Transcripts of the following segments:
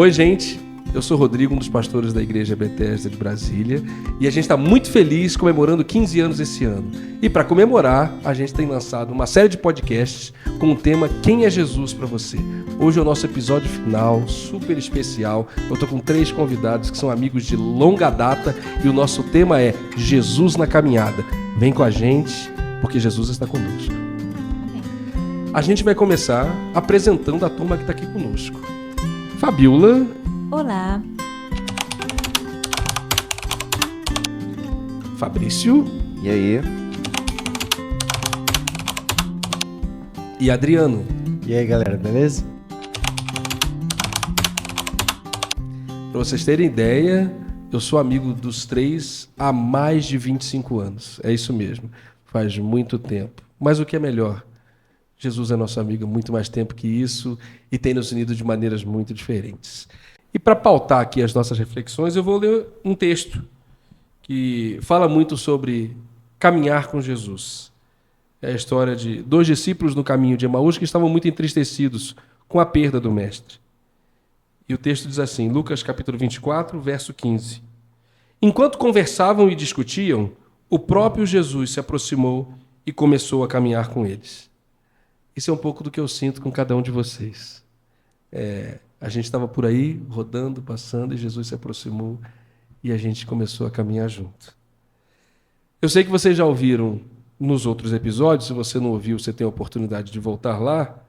Oi, gente. Eu sou o Rodrigo, um dos pastores da Igreja Bethesda de Brasília, e a gente está muito feliz comemorando 15 anos esse ano. E para comemorar, a gente tem lançado uma série de podcasts com o tema Quem é Jesus para você? Hoje é o nosso episódio final, super especial. Eu estou com 3 convidados que são amigos de longa data e o nosso tema é Jesus na caminhada. Vem com a gente, porque Jesus está conosco. A gente vai começar apresentando a turma que está aqui conosco. Fabiola. Olá. Fabrício. E aí? E Adriano. E aí, galera, beleza? Para vocês terem ideia, eu sou amigo dos 3 há mais de 25 anos. É isso mesmo, faz muito tempo. Mas o que é melhor? Jesus é nosso amigo há muito mais tempo que isso e tem nos unido de maneiras muito diferentes. E para pautar aqui as nossas reflexões, eu vou ler um texto que fala muito sobre caminhar com Jesus. É a história de 2 discípulos no caminho de Emaús que estavam muito entristecidos com a perda do mestre. E o texto diz assim, Lucas capítulo 24, verso 15. Enquanto conversavam e discutiam, o próprio Jesus se aproximou e começou a caminhar com eles. Isso é um pouco do que eu sinto com cada um de vocês. A gente estava por aí, rodando, passando, e Jesus se aproximou e a gente começou a caminhar junto. Eu sei que vocês já ouviram nos outros episódios, se você não ouviu, você tem a oportunidade de voltar lá,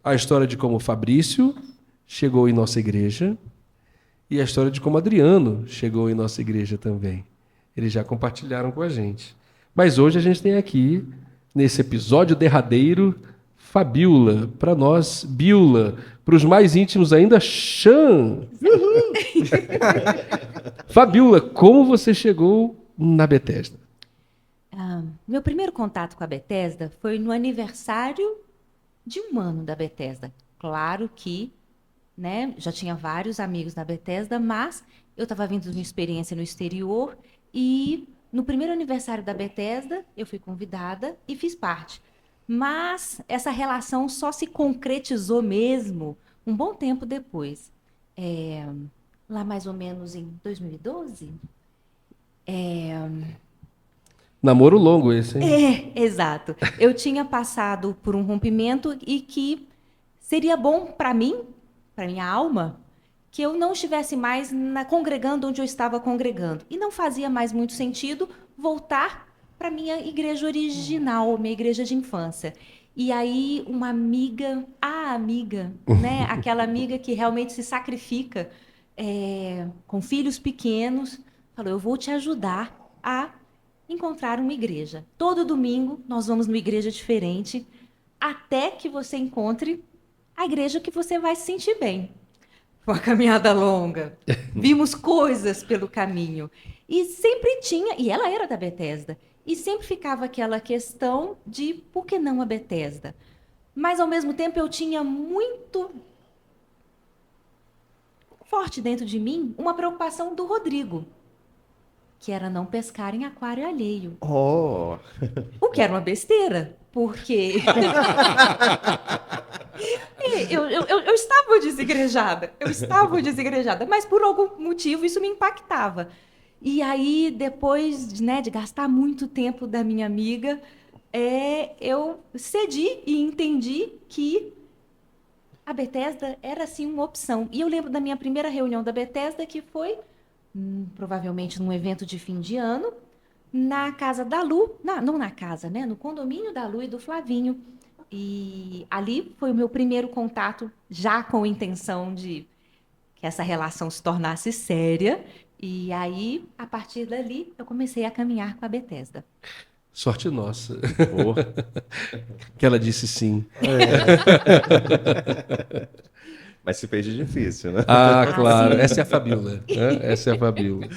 a história de como Fabrício chegou em nossa igreja e a história de como Adriano chegou em nossa igreja também. Eles já compartilharam com a gente. Mas hoje a gente tem aqui, nesse episódio derradeiro, Fabiola, para nós, Biola, para os mais íntimos ainda, Xan. Fabiola, como você chegou na Bethesda? Meu primeiro contato com a Bethesda foi no aniversário de 1 ano da Bethesda. Claro que, já tinha vários amigos na Bethesda, mas eu estava vindo de uma experiência no exterior e no primeiro aniversário da Bethesda eu fui convidada e fiz parte. Mas essa relação só se concretizou mesmo um bom tempo depois. Lá mais ou menos em 2012. Namoro longo esse, hein? Exato. Eu tinha passado por um rompimento e que seria bom para mim, para minha alma, que eu não estivesse mais congregando onde eu estava congregando. E não fazia mais muito sentido voltar para minha igreja original, minha igreja de infância. E aí uma amiga, aquela amiga que realmente se sacrifica com filhos pequenos, falou, eu vou te ajudar a encontrar uma igreja. Todo domingo nós vamos numa igreja diferente, até que você encontre a igreja que você vai se sentir bem. Foi uma caminhada longa. Vimos coisas pelo caminho. E sempre tinha, e ela era da Bethesda, e sempre ficava aquela questão de por que não a Bethesda? Mas, ao mesmo tempo, eu tinha muito forte dentro de mim uma preocupação do Rodrigo, que era não pescar em aquário alheio. Oh. O que era uma besteira, porque eu estava desigrejada, mas por algum motivo isso me impactava. E aí, depois de gastar muito tempo da minha amiga, eu cedi e entendi que a Bethesda era, sim, uma opção. E eu lembro da minha primeira reunião da Bethesda, que foi, provavelmente, num evento de fim de ano, na casa da Lu, não na casa, no condomínio da Lu e do Flavinho. E ali foi o meu primeiro contato, já com a intenção de que essa relação se tornasse séria. E aí, a partir dali, eu comecei a caminhar com a Bethesda. Sorte nossa. Que ela disse sim. Mas se fez de difícil, né? Claro. Sim. Essa é a Fabiola. Essa é a Fabiola.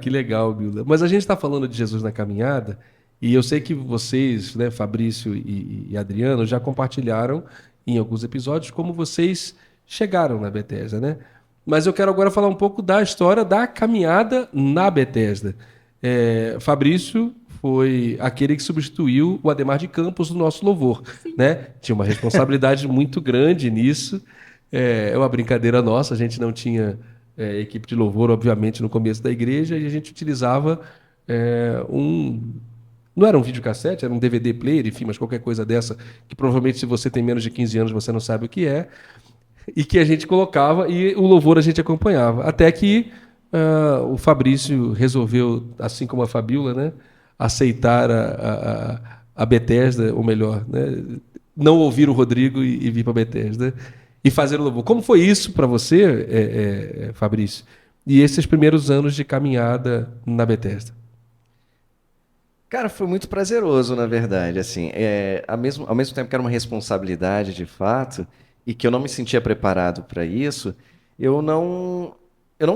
Que legal, Biola. Mas a gente está falando de Jesus na caminhada e eu sei que vocês, Fabrício e Adriano, já compartilharam em alguns episódios como vocês chegaram na Bethesda, né? Mas eu quero agora falar um pouco da história da caminhada na Bethesda. Fabrício foi aquele que substituiu o Ademar de Campos no nosso louvor, né? Tinha uma responsabilidade muito grande nisso. É uma brincadeira nossa, a gente não tinha equipe de louvor, obviamente, no começo da igreja, e a gente utilizava um. Não era um videocassete, era um DVD player, enfim, mas qualquer coisa dessa, que provavelmente se você tem menos de 15 anos você não sabe o que é, e que a gente colocava e o louvor a gente acompanhava. Até que o Fabrício resolveu, assim como a Fabíola, né, aceitar a Bethesda, ou melhor, né, não ouvir o Rodrigo e vir para a Bethesda e fazer o louvor. Como foi isso para você, Fabrício? E esses primeiros anos de caminhada na Bethesda? Cara, foi muito prazeroso, na verdade. Assim, ao mesmo tempo que era uma responsabilidade de fato, e que eu não me sentia preparado para isso, eu não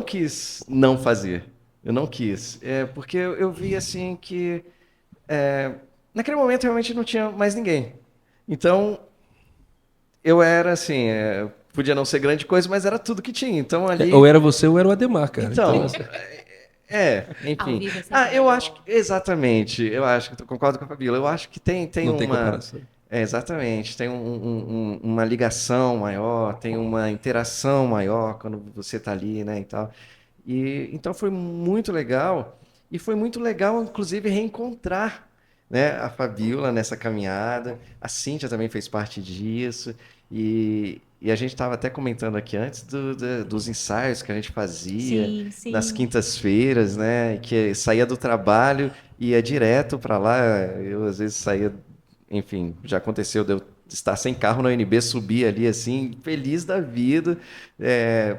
quis não fazer. Eu não quis. Porque eu vi assim que naquele momento realmente não tinha mais ninguém. Então, eu era assim, podia não ser grande coisa, mas era tudo que tinha. Então ali. Ou era você ou era o Ademar, cara. Então, Assim, Ao enfim. vivo é sempre Eu melhor. acho que, exatamente, eu acho que eu concordo com a Fabíola. Eu acho que tem não tem uma. comparação. Exatamente, tem uma ligação maior, tem uma interação maior quando você está ali, né, e tal. E então foi muito legal, e foi muito legal, inclusive, reencontrar, né, a Fabíola nessa caminhada. A Cíntia também fez parte disso, e a gente estava até comentando aqui antes dos ensaios que a gente fazia Sim, nas sim. quintas-feiras, né, que saía do trabalho e ia direto para lá. Eu às vezes saía, enfim, já aconteceu de eu estar sem carro na UNB, subir ali assim, feliz da vida,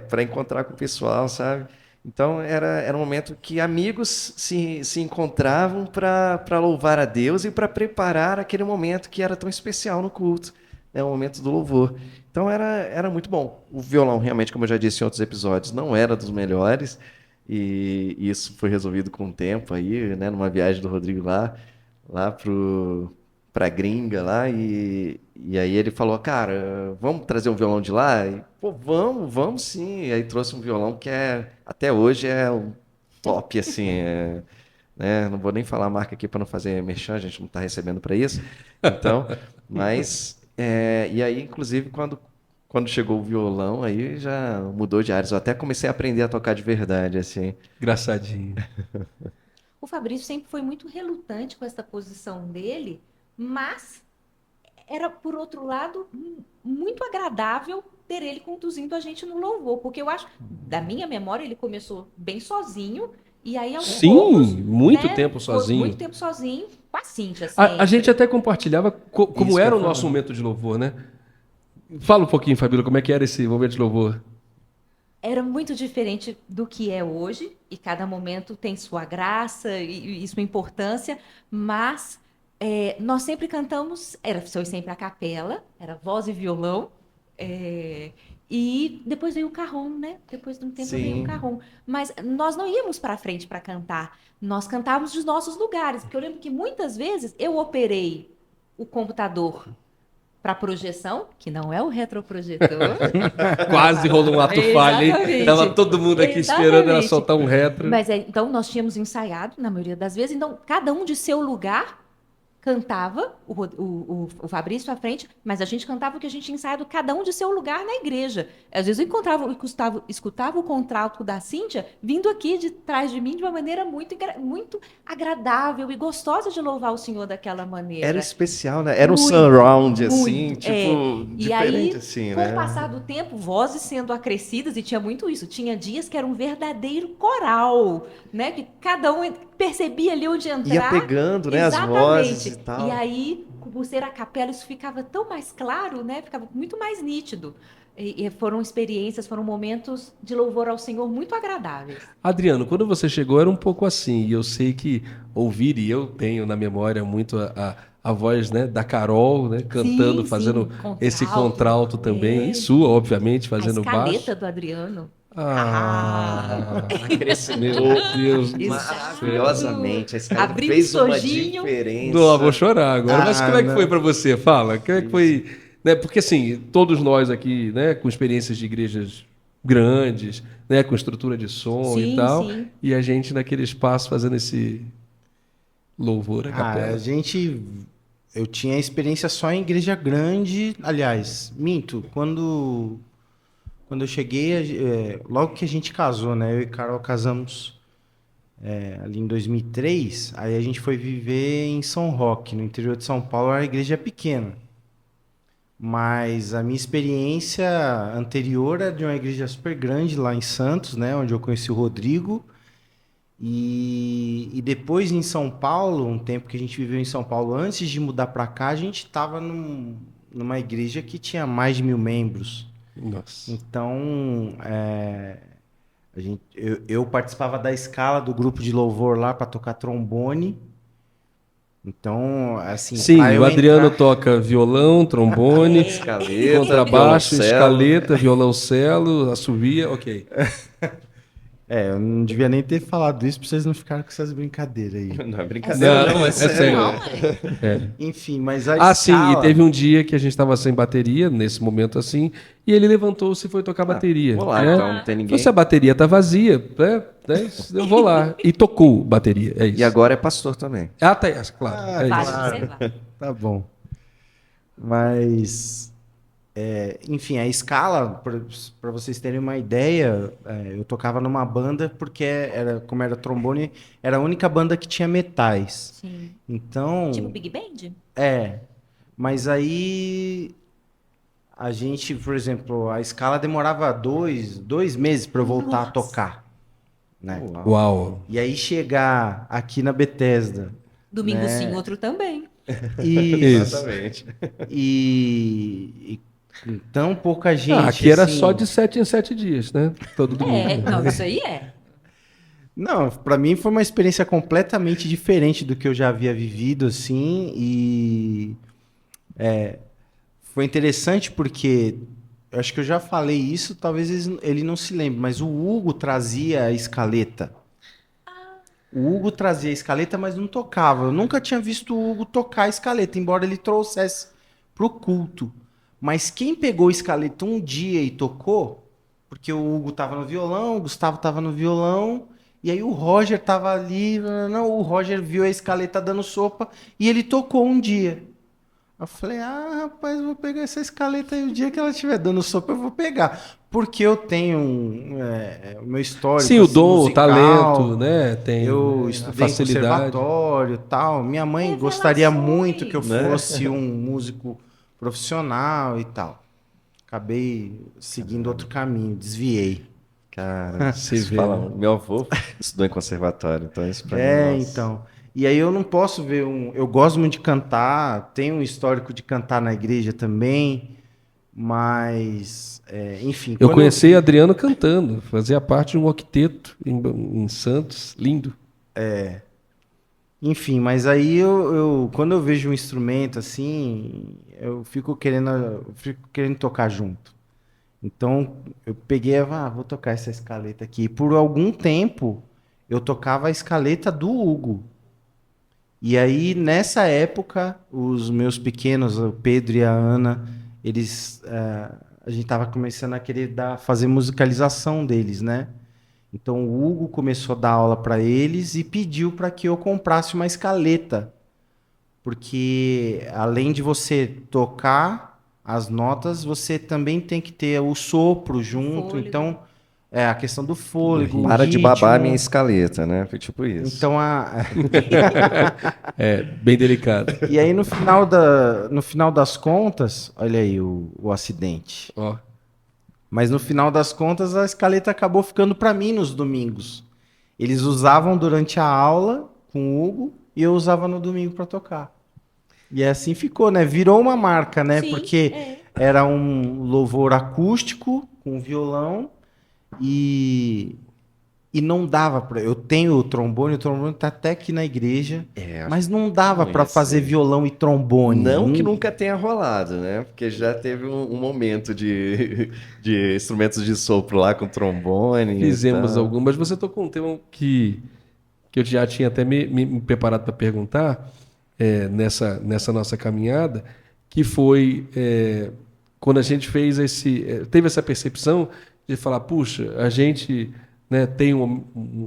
para encontrar com o pessoal, sabe? Então era um momento que amigos se encontravam para louvar a Deus e para preparar aquele momento que era tão especial no culto, né? O momento do louvor. Então era muito bom. O violão, realmente, como eu já disse em outros episódios, não era dos melhores, e isso foi resolvido com o tempo aí, né? Numa viagem do Rodrigo lá pra gringa lá, e aí ele falou, cara, vamos trazer um violão de lá? E, pô, vamos sim. E aí trouxe um violão que até hoje é um top, assim, né? Não vou nem falar a marca aqui para não fazer merchan, a gente não está recebendo para isso. Então, mas, e aí, inclusive, quando chegou o violão, aí já mudou de áreas. Eu até comecei a aprender a tocar de verdade, assim. Engraçadinho. O Fabrício sempre foi muito relutante com essa posição dele, mas era, por outro lado, muito agradável ter ele conduzindo a gente no louvor, porque eu acho, da minha memória, ele começou bem sozinho, e aí aos poucos, Sim, muito né, tempo foi muito sozinho. tempo sozinho, com a Cíntia A gente sempre. até compartilhava como Isso que eu era ia o nosso falar. momento de louvor, né? Fala um pouquinho, Fabíola, como é que era esse momento de louvor? Era muito diferente do que é hoje, e cada momento tem sua graça e sua importância, mas nós sempre cantamos, foi sempre a capela, era voz e violão, é, e depois veio o carrom, né? Depois de um tempo veio o Sim. carrom. Mas nós não íamos para frente para cantar, nós cantávamos dos nossos lugares, porque eu lembro que muitas vezes eu operei o computador para projeção, que não é o retroprojetor. Quase rolou um ato falho, hein? Tava Exatamente. todo mundo aqui esperando ela Exatamente. soltar um retro. Mas então nós tínhamos ensaiado, na maioria das vezes, então cada um de seu lugar cantava, o Fabrício à frente, mas a gente cantava o que a gente tinha ensaiado, cada um de seu lugar na igreja. Às vezes eu escutava o contralto da Cíntia vindo aqui de trás de mim de uma maneira muito agradável e gostosa de louvar o Senhor daquela Era maneira. especial, né? Era um Muito, surround, assim, muito. tipo, E diferente, aí, assim, com o né? passar do tempo, vozes sendo acrescidas, e tinha muito isso. Tinha dias que era um verdadeiro coral, né? Que cada um percebia ali onde Ia entrar. pegando, né, as vozes e Exatamente. E tal. aí, por ser a capela, isso ficava tão mais claro, né? Ficava muito mais nítido. E foram experiências, foram momentos de louvor ao Senhor muito agradáveis. Adriano, quando você chegou era um pouco assim, e eu sei que ouvir, e eu tenho na memória muito a voz, né, da Carol, né, cantando, Sim, fazendo sim, esse contralto. contralto também, e É. sua, obviamente, A fazendo baixo. escaleta do Adriano. Ah, meu Acrescentou Deus do céu. Exato. maravilhosamente. A escada Abrindo o fez uma sojinho. Não, vou diferença. chorar agora. Mas como é que foi Não. para você? Fala, como é que foi? Né? Porque assim, todos nós aqui, né, com experiências de igrejas grandes, né, com estrutura de som e Sim, tal, sim. e a gente naquele espaço fazendo esse louvor à A capela. gente. Eu tinha experiência só em igreja grande. Aliás, minto, quando Quando eu cheguei, logo que a gente casou, né? Eu e Carol casamos ali em 2003. Aí a gente foi viver em São Roque, no interior de São Paulo. A igreja é pequena. Mas a minha experiência anterior era de uma igreja super grande lá em Santos, né? Onde eu conheci o Rodrigo. E depois em São Paulo, um tempo que a gente viveu em São Paulo, antes de mudar para cá, a gente estava numa igreja que tinha mais de 1.000 membros. Nossa. Então, eu participava da escala do grupo de louvor lá para tocar trombone. Então, assim, Sim, pra eu o Adriano entrar- toca violão, trombone, Escaleta, contrabaixo, violoncelo. escaleta, violoncelo, assovia, ok. eu não devia nem ter falado isso para vocês não ficarem com essas brincadeiras aí. Não é brincadeira, não, é sério. Enfim, mas a Ah, sim, e escala... teve um dia que a gente estava sem bateria, nesse momento assim, e ele levantou-se e foi tocar bateria. Vou lá, né? então, não tem ninguém. Se a bateria tá vazia, eu vou lá. E tocou bateria, é isso. E agora é pastor também. Ah, tá, claro. é Vale isso. observar. Tá bom. Mas, enfim, a escala, para vocês terem uma ideia, eu tocava numa banda porque como era trombone, era a única banda que tinha metais. Sim. Então, Tipo Big Band? mas aí a gente, por exemplo, a escala demorava dois meses para eu voltar a Nossa. tocar, né? Uau. E aí chegar aqui na Bethesda Domingo Né? sim, outro também. e, Exatamente. e tão pouca gente. Aqui era assim, só de 7 em 7 dias, né? Todo domingo. Não, isso aí é. Não, para mim foi uma experiência completamente diferente do que eu já havia vivido, assim, e foi interessante porque eu acho que eu já falei isso, talvez ele não se lembre, mas o Hugo trazia a escaleta. O Hugo trazia a escaleta, mas não tocava. Eu nunca tinha visto o Hugo tocar a escaleta, embora ele trouxesse pro culto. Mas quem pegou a escaleta um dia e tocou, porque o Hugo tava no violão, o Gustavo tava no violão, e aí o Roger tava ali, não, o Roger viu a escaleta dando sopa e ele tocou um dia. Eu falei, rapaz, eu vou pegar essa escaleta aí, o dia que ela estiver dando sopa eu vou pegar. Porque eu tenho o meu histórico Sim, o assim, dom, o musical, talento, né? Tem eu a estudei em facilidade. conservatório e tal. Minha mãe Revelações. gostaria muito que eu Né? fosse um músico profissional e tal. Acabei seguindo outro caminho, desviei. Cara, Você você vê, fala, né? meu avô estudou em conservatório, então isso pra mim, nossa. Então. E aí eu não posso ver eu gosto muito de cantar, tenho um histórico de cantar na igreja também, mas, enfim. Eu quando conheci Adriano cantando, fazia parte de um octeto em Santos, lindo. Enfim, mas aí quando eu vejo um instrumento assim, eu fico querendo tocar junto. Então eu peguei, vou tocar essa escaleta aqui. E por algum tempo eu tocava a escaleta do Hugo. E aí nessa época os meus pequenos, o Pedro e a Ana, a gente tava começando a querer fazer musicalização deles, né? Então o Hugo começou a dar aula para eles e pediu para que eu comprasse uma escaleta, porque além de você tocar as notas, você também tem que ter o sopro junto. Fôlego. Então a questão do fôlego, o Para de babar a ritmo. minha escaleta, né? Foi tipo isso. Então É, bem delicado. e aí no final das contas, olha aí o acidente. Ó, Mas no final das contas, a escaleta acabou ficando para mim nos domingos. Eles usavam durante a aula com o Hugo e eu usava no domingo para tocar. E assim ficou, né? Virou uma marca, né? Sim, Porque era um louvor acústico com violão e não dava para. Eu tenho o trombone tá até aqui na igreja, mas não dava não para ia fazer ser. violão e trombone. Não que nunca tenha rolado, né? Porque já teve um momento de instrumentos de sopro lá com trombone. e fizemos tal. algumas. Você tocou um tema que eu já tinha até me preparado para perguntar nessa nossa caminhada, que foi quando a gente fez teve essa percepção de falar, puxa, a gente né? Tem um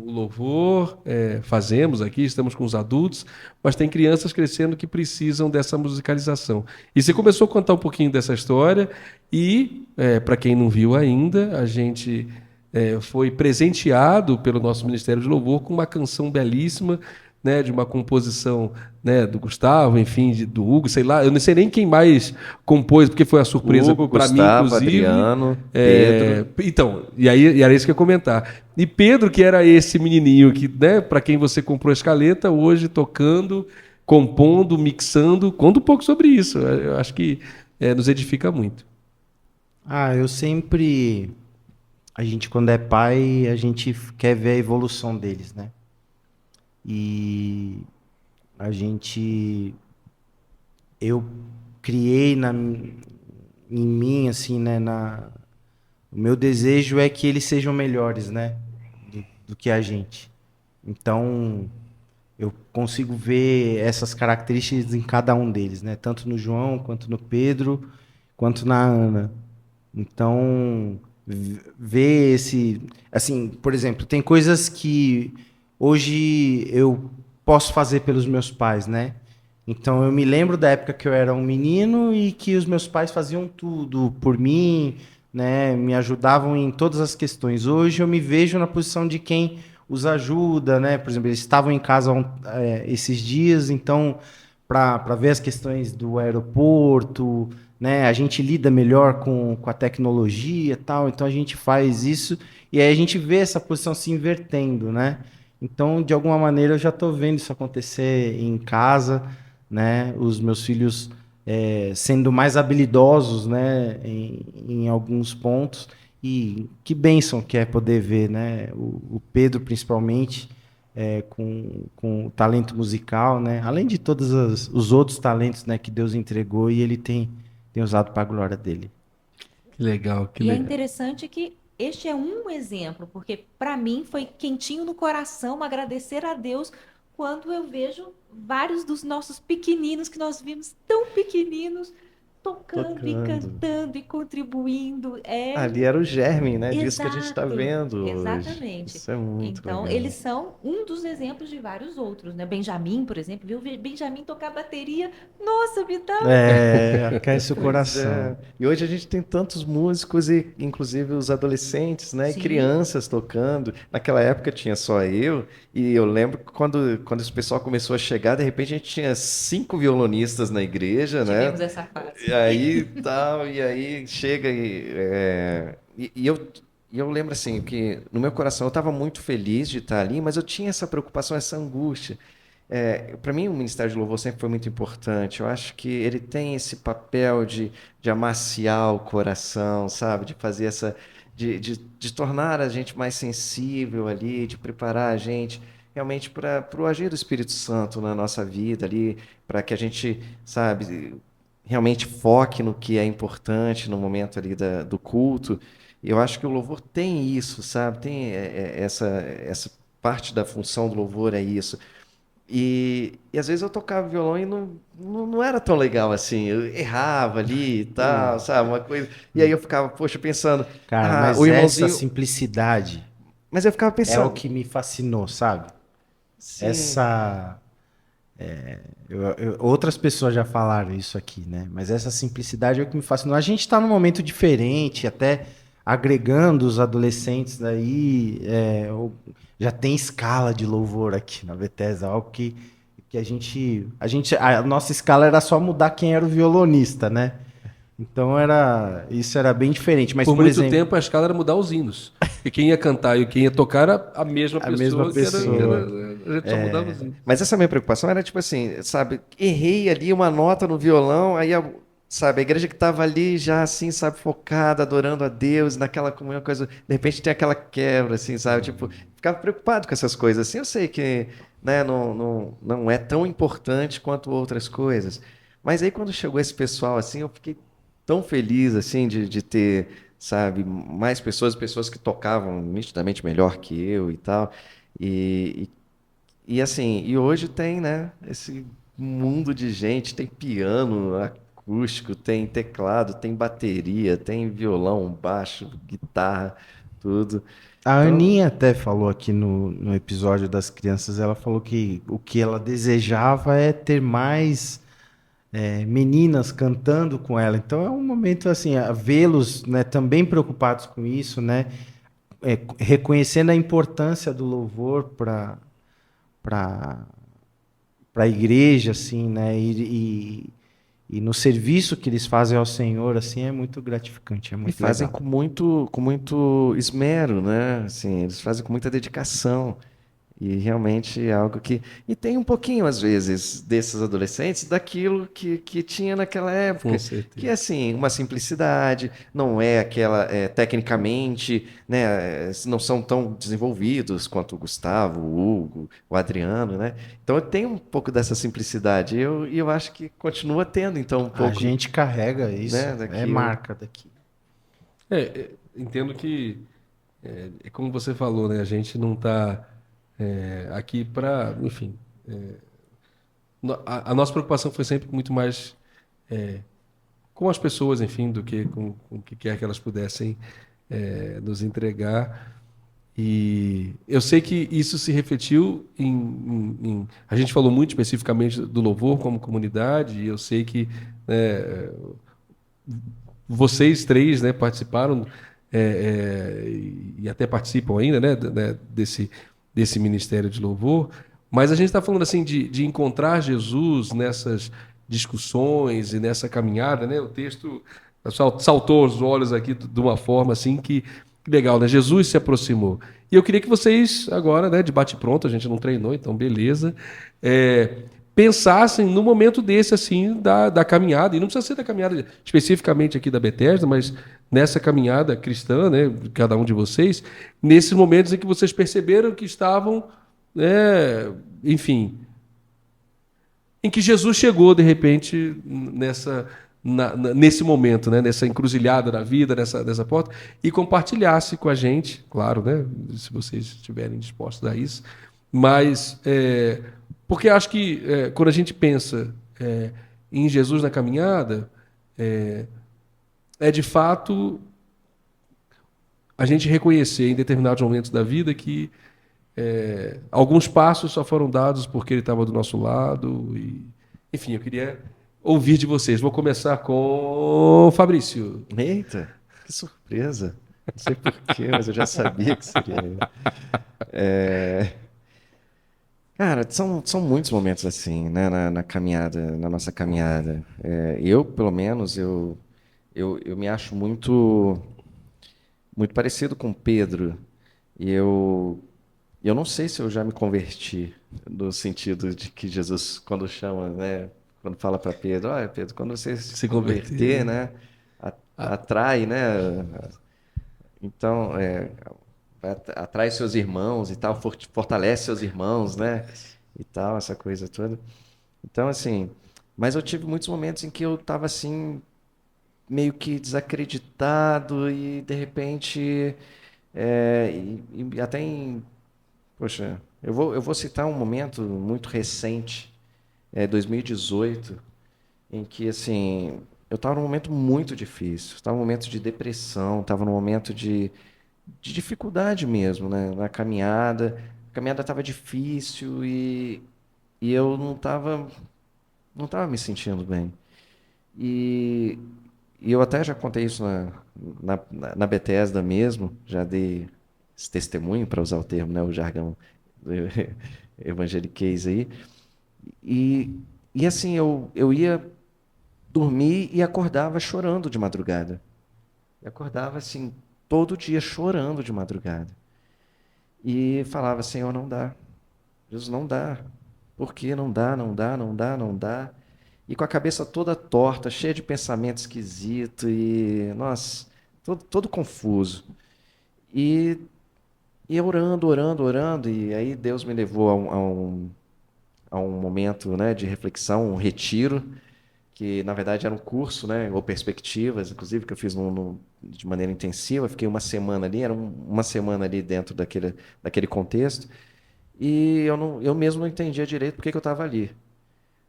louvor, fazemos aqui, estamos com os adultos, mas tem crianças crescendo que precisam dessa musicalização. E você começou a contar um pouquinho dessa história e, para quem não viu ainda, a gente foi presenteado pelo nosso Ministério de Louvor com uma canção belíssima, né, de uma composição, né, do Gustavo, enfim, do Hugo, sei lá, eu não sei nem quem mais compôs, porque foi uma surpresa Hugo, para mim, Gustavo, inclusive. Adriano, Pedro. Então, e era isso que eu ia comentar. E Pedro, que era esse menininho que, né, para quem você comprou a escaleta, hoje tocando, compondo, mixando, conta um pouco sobre isso. Eu acho que nos edifica muito. Eu sempre. A gente, quando é pai, a gente quer ver a evolução deles, né? E a gente. Eu criei em mim, assim, né? O meu desejo é que eles sejam melhores, né? Do que a gente. Então, eu consigo ver essas características em cada um deles, né? Tanto no João, quanto no Pedro, quanto na Ana. Então, ver esse... Assim, por exemplo, tem coisas que hoje eu posso fazer pelos meus pais, né? Então, eu me lembro da época que eu era um menino e que os meus pais faziam tudo por mim, né? Me ajudavam em todas as questões. Hoje eu me vejo na posição de quem os ajuda, né? Por exemplo, eles estavam em casa esses dias, então, para ver as questões do aeroporto, né? A gente lida melhor com a tecnologia e tal, então a gente faz isso e aí a gente vê essa posição se invertendo, né? Então, de alguma maneira, eu já estou vendo isso acontecer em casa, né? Os meus filhos sendo mais habilidosos, né? Em alguns pontos. E que bênção que é poder ver, né? O Pedro, principalmente, com o talento musical, né? Além de todos os outros talentos, né, que Deus entregou e ele tem usado para a glória dele. Que legal, que E é legal. interessante que este é um exemplo, porque para mim foi quentinho no coração agradecer a Deus quando eu vejo vários dos nossos pequeninos que nós vimos tão pequeninos tocando e Tocando. cantando e contribuindo. Ali era o germe, né? Disso que a gente está Exato, vendo hoje. exatamente. Isso é muito Então, legal. eles são um dos exemplos de vários outros, né? Benjamin, por exemplo, viu Benjamin tocar bateria. Nossa, me dá Aquece o Pois coração. é. E hoje a gente tem tantos músicos e inclusive os adolescentes, né, e Sim. crianças tocando. Naquela época tinha só eu, e eu lembro que quando esse pessoal começou a chegar, de repente a gente tinha 5 violonistas na igreja, né? Tivemos essa fase. E aí tal, e aí chega e eu lembro assim que no meu coração eu estava muito feliz de estar ali, mas eu tinha essa preocupação, essa angústia. Para mim, o Ministério de Louvor sempre foi muito importante. Eu acho que ele tem esse papel de amaciar o coração, sabe? De fazer de tornar a gente mais sensível ali, de preparar a gente realmente para o agir do Espírito Santo na nossa vida ali, para que a gente, sabe, realmente foque no que é importante no momento ali do culto. E eu acho que o louvor tem isso, sabe? Tem essa parte da função do louvor é isso. E às vezes eu tocava violão e não era tão legal assim. Eu errava ali e tal, sabe? Uma coisa. E aí eu ficava, poxa, pensando, Cara, o mas essa irmãozinho. simplicidade Mas eu ficava é o pensando, que me fascinou, sabe? sim, Essa. Outras pessoas já falaram isso aqui, né? Mas essa simplicidade é o que me fascinou. A gente está num momento diferente, até agregando os adolescentes aí. Já tem escala de louvor aqui na Bethesda, algo que a nossa escala era só mudar quem era o violonista, né? Então isso era bem diferente. Mas, Por por muito exemplo, tempo a escala era mudar os hinos. E quem ia cantar e quem ia tocar era a mesma a pessoa. mesma pessoa. A gente só mudava os hinos. mas essa minha preocupação era tipo assim, sabe? Errei ali uma nota no violão, aí sabe, a igreja que estava ali já assim, sabe, focada, adorando a Deus, naquela comunhão, coisa, de repente tem aquela quebra, assim, sabe? Tipo, ficava preocupado com essas coisas. Assim, eu sei que, né, não é tão importante quanto outras coisas. Mas aí quando chegou esse pessoal, assim, eu fiquei tão feliz, assim, de ter, sabe, mais pessoas que tocavam nitidamente melhor que eu e tal. E, e assim, e hoje tem, né, esse mundo de gente, tem piano acústico, tem teclado, tem bateria, tem violão, baixo, guitarra, tudo. A Então, Aninha até falou aqui no episódio das crianças, ela falou que o que ela desejava é ter mais meninas cantando com ela. Então é um momento assim, vê-los, né, também preocupados com isso, né, reconhecendo a importância do louvor para a igreja, assim, né, e no serviço que eles fazem ao Senhor, assim, é muito gratificante, é e muito fazem legal. com muito esmero, né? Assim, eles fazem com muita dedicação. E realmente é algo que. E tem um pouquinho, às vezes, desses adolescentes daquilo que tinha naquela Com época. Que é, certeza. assim, uma simplicidade, não é aquela. Tecnicamente, né, não são tão desenvolvidos quanto o Gustavo, o Hugo, o Adriano, né? Então tem um pouco dessa simplicidade. E eu acho que continua tendo, então, um A pouco, gente carrega né, isso, é daquilo. marca daqui. Entendo que, como você falou, né? A gente não está aqui para, enfim, a nossa preocupação foi sempre muito mais com as pessoas, enfim, do que com o que quer que elas pudessem nos entregar. E eu sei que isso se refletiu a gente falou muito especificamente do louvor como comunidade, e eu sei que né, vocês três, né, participaram e até participam ainda, né, desse ministério de louvor. Mas a gente está falando assim de encontrar Jesus nessas discussões e nessa caminhada, né? O texto saltou aos olhos aqui de uma forma assim que legal, né? Jesus se aproximou. E eu queria que vocês agora, né, de bate-pronto, a gente não treinou, então beleza, pensassem no momento desse, assim, da caminhada, e não precisa ser da caminhada especificamente aqui da Bethesda, mas nessa caminhada cristã, né, cada um de vocês, nesses momentos em que vocês perceberam que estavam, enfim, em que Jesus chegou, de repente, nesse momento, né, nessa encruzilhada da vida, nessa porta, e compartilhasse com a gente, claro, né, se vocês estiverem dispostos a isso, mas porque acho que quando a gente pensa em Jesus na caminhada, é de fato a gente reconhecer em determinados momentos da vida que alguns passos só foram dados porque ele estava do nosso lado. Enfim, eu queria ouvir de vocês. Vou começar com o Fabrício. Eita, que surpresa! Não sei por quê, mas eu já sabia que seria. Cara, são muitos momentos assim, né, na caminhada, na nossa caminhada. Eu, pelo menos, eu me acho muito parecido com Pedro. E eu não sei se eu já me converti, no sentido de que Jesus, quando chama, né, quando fala para Pedro, olha, Pedro, quando você se Se converter, converter, né? né, atrai, né, então, atrai seus irmãos e tal, fortalece seus irmãos, né? E tal, essa coisa toda. Então, assim, mas eu tive muitos momentos em que eu estava assim, meio que desacreditado e de repente, e até poxa, eu vou citar um momento muito recente, 2018, em que assim, eu estava num momento muito difícil, estava num momento de depressão, estava num momento de dificuldade mesmo, né? Na caminhada. A caminhada estava difícil e eu não tava me sentindo bem. E, e eu até já contei isso na Bethesda mesmo, já dei esse testemunho, para usar o termo, né? O jargão do evangeliquez aí. E, e assim, eu ia dormir e acordava chorando de madrugada. E acordava assim, todo dia chorando de madrugada. E falava, Senhor, não dá. Jesus, não dá. Por que não dá, não dá, não dá, não dá? E com a cabeça toda torta, cheia de pensamento esquisito e, nossa, todo confuso. E, e orando, orando, orando, e aí Deus me levou a um momento, né, de reflexão, um retiro, que na verdade era um curso, né, ou perspectivas, inclusive, que eu fiz de maneira intensiva. Fiquei uma semana ali, era uma semana ali dentro daquele contexto. E eu mesmo não entendia direito porque que eu estava ali.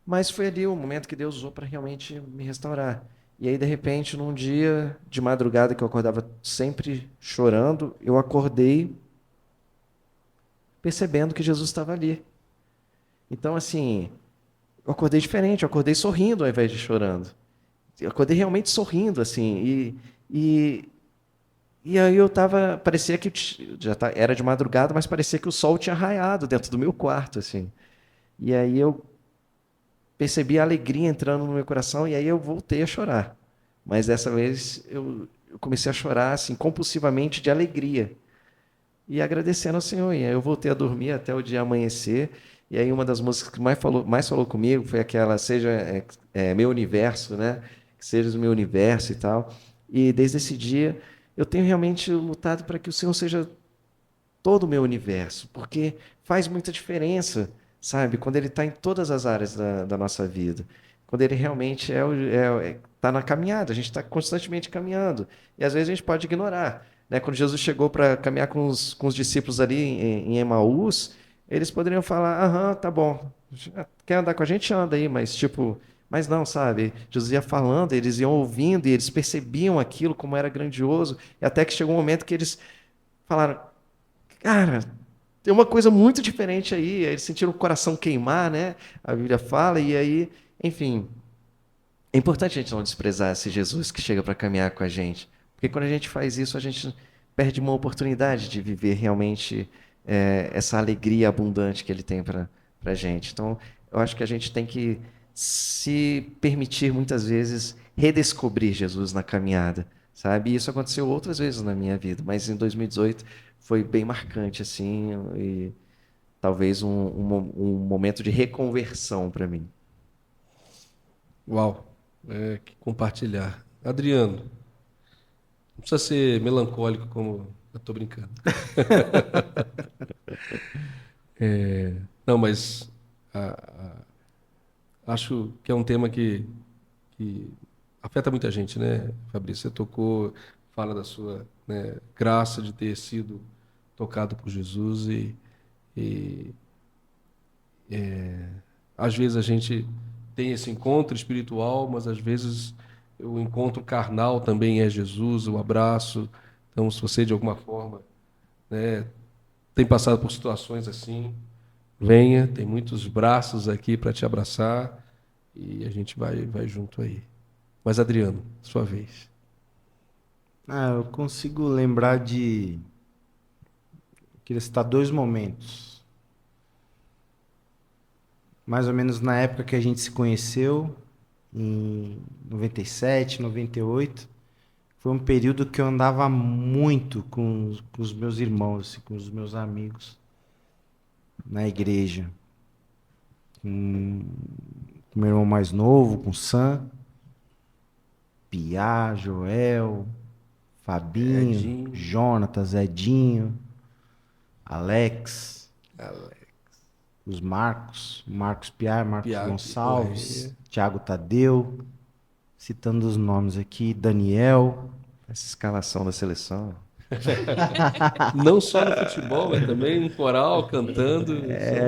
Mas foi ali o momento que Deus usou para realmente me restaurar. E aí, de repente, num dia de madrugada que eu acordava sempre chorando, eu acordei percebendo que Jesus estava ali. Então, assim, eu acordei diferente, eu acordei sorrindo ao invés de chorando. Eu acordei realmente sorrindo, assim, e aí eu tava, parecia que era de madrugada, mas parecia que o sol tinha raiado dentro do meu quarto, assim. E aí eu percebi a alegria entrando no meu coração e aí eu voltei a chorar. Mas dessa vez eu comecei a chorar, assim, compulsivamente de alegria. E agradecendo ao Senhor. E aí eu voltei a dormir até o dia amanhecer. E aí uma das músicas que mais falou comigo foi aquela Seja Meu Universo, né? Que sejas o meu universo e tal. E desde esse dia eu tenho realmente lutado para que o Senhor seja todo o meu universo, porque faz muita diferença, sabe? Quando Ele está em todas as áreas da nossa vida. Quando Ele realmente tá na caminhada, a gente está constantemente caminhando. E às vezes a gente pode ignorar. Né? Quando Jesus chegou para caminhar com os discípulos ali em Emaús, eles poderiam falar: aham, tá bom, quer andar com a gente? Anda aí, mas tipo. Mas não, sabe? Jesus ia falando, eles iam ouvindo e eles percebiam aquilo como era grandioso. E até que chegou um momento que eles falaram: cara, tem uma coisa muito diferente aí. Aí eles sentiram o coração queimar, né? A Bíblia fala, e aí, enfim. É importante a gente não desprezar esse Jesus que chega para caminhar com a gente. Porque quando a gente faz isso, a gente perde uma oportunidade de viver realmente essa alegria abundante que ele tem para a gente. Então, eu acho que a gente tem que se permitir, muitas vezes, redescobrir Jesus na caminhada, sabe? E isso aconteceu outras vezes na minha vida, mas em 2018 foi bem marcante, assim, e talvez um momento de reconversão para mim. Uau, que compartilhar. Adriano, não precisa ser melancólico como eu tô brincando. Não, mas acho que é um tema que afeta muita gente, né, Fabrício? Você tocou, fala da sua, né, graça de ter sido tocado por Jesus e às vezes a gente tem esse encontro espiritual, mas às vezes o encontro carnal também é Jesus, o abraço. Então, se você de alguma forma, né, tem passado por situações assim, venha, tem muitos braços aqui para te abraçar e a gente vai junto aí. Mas Adriano, sua vez. Eu consigo lembrar de. Queria citar dois momentos. Mais ou menos na época que a gente se conheceu, em 97, 98. Foi um período que eu andava muito com os meus irmãos, assim, com os meus amigos na igreja. Com meu irmão mais novo, com o Sam, Piá, Joel, Fabinho, Edinho. Jonatas, Edinho, Alex, os Marcos Piá, Marcos Piá Gonçalves, Correia. Thiago Tadeu, citando os nomes aqui, Daniel. Essa escalação da seleção. Não só no futebol, mas também um coral cantando.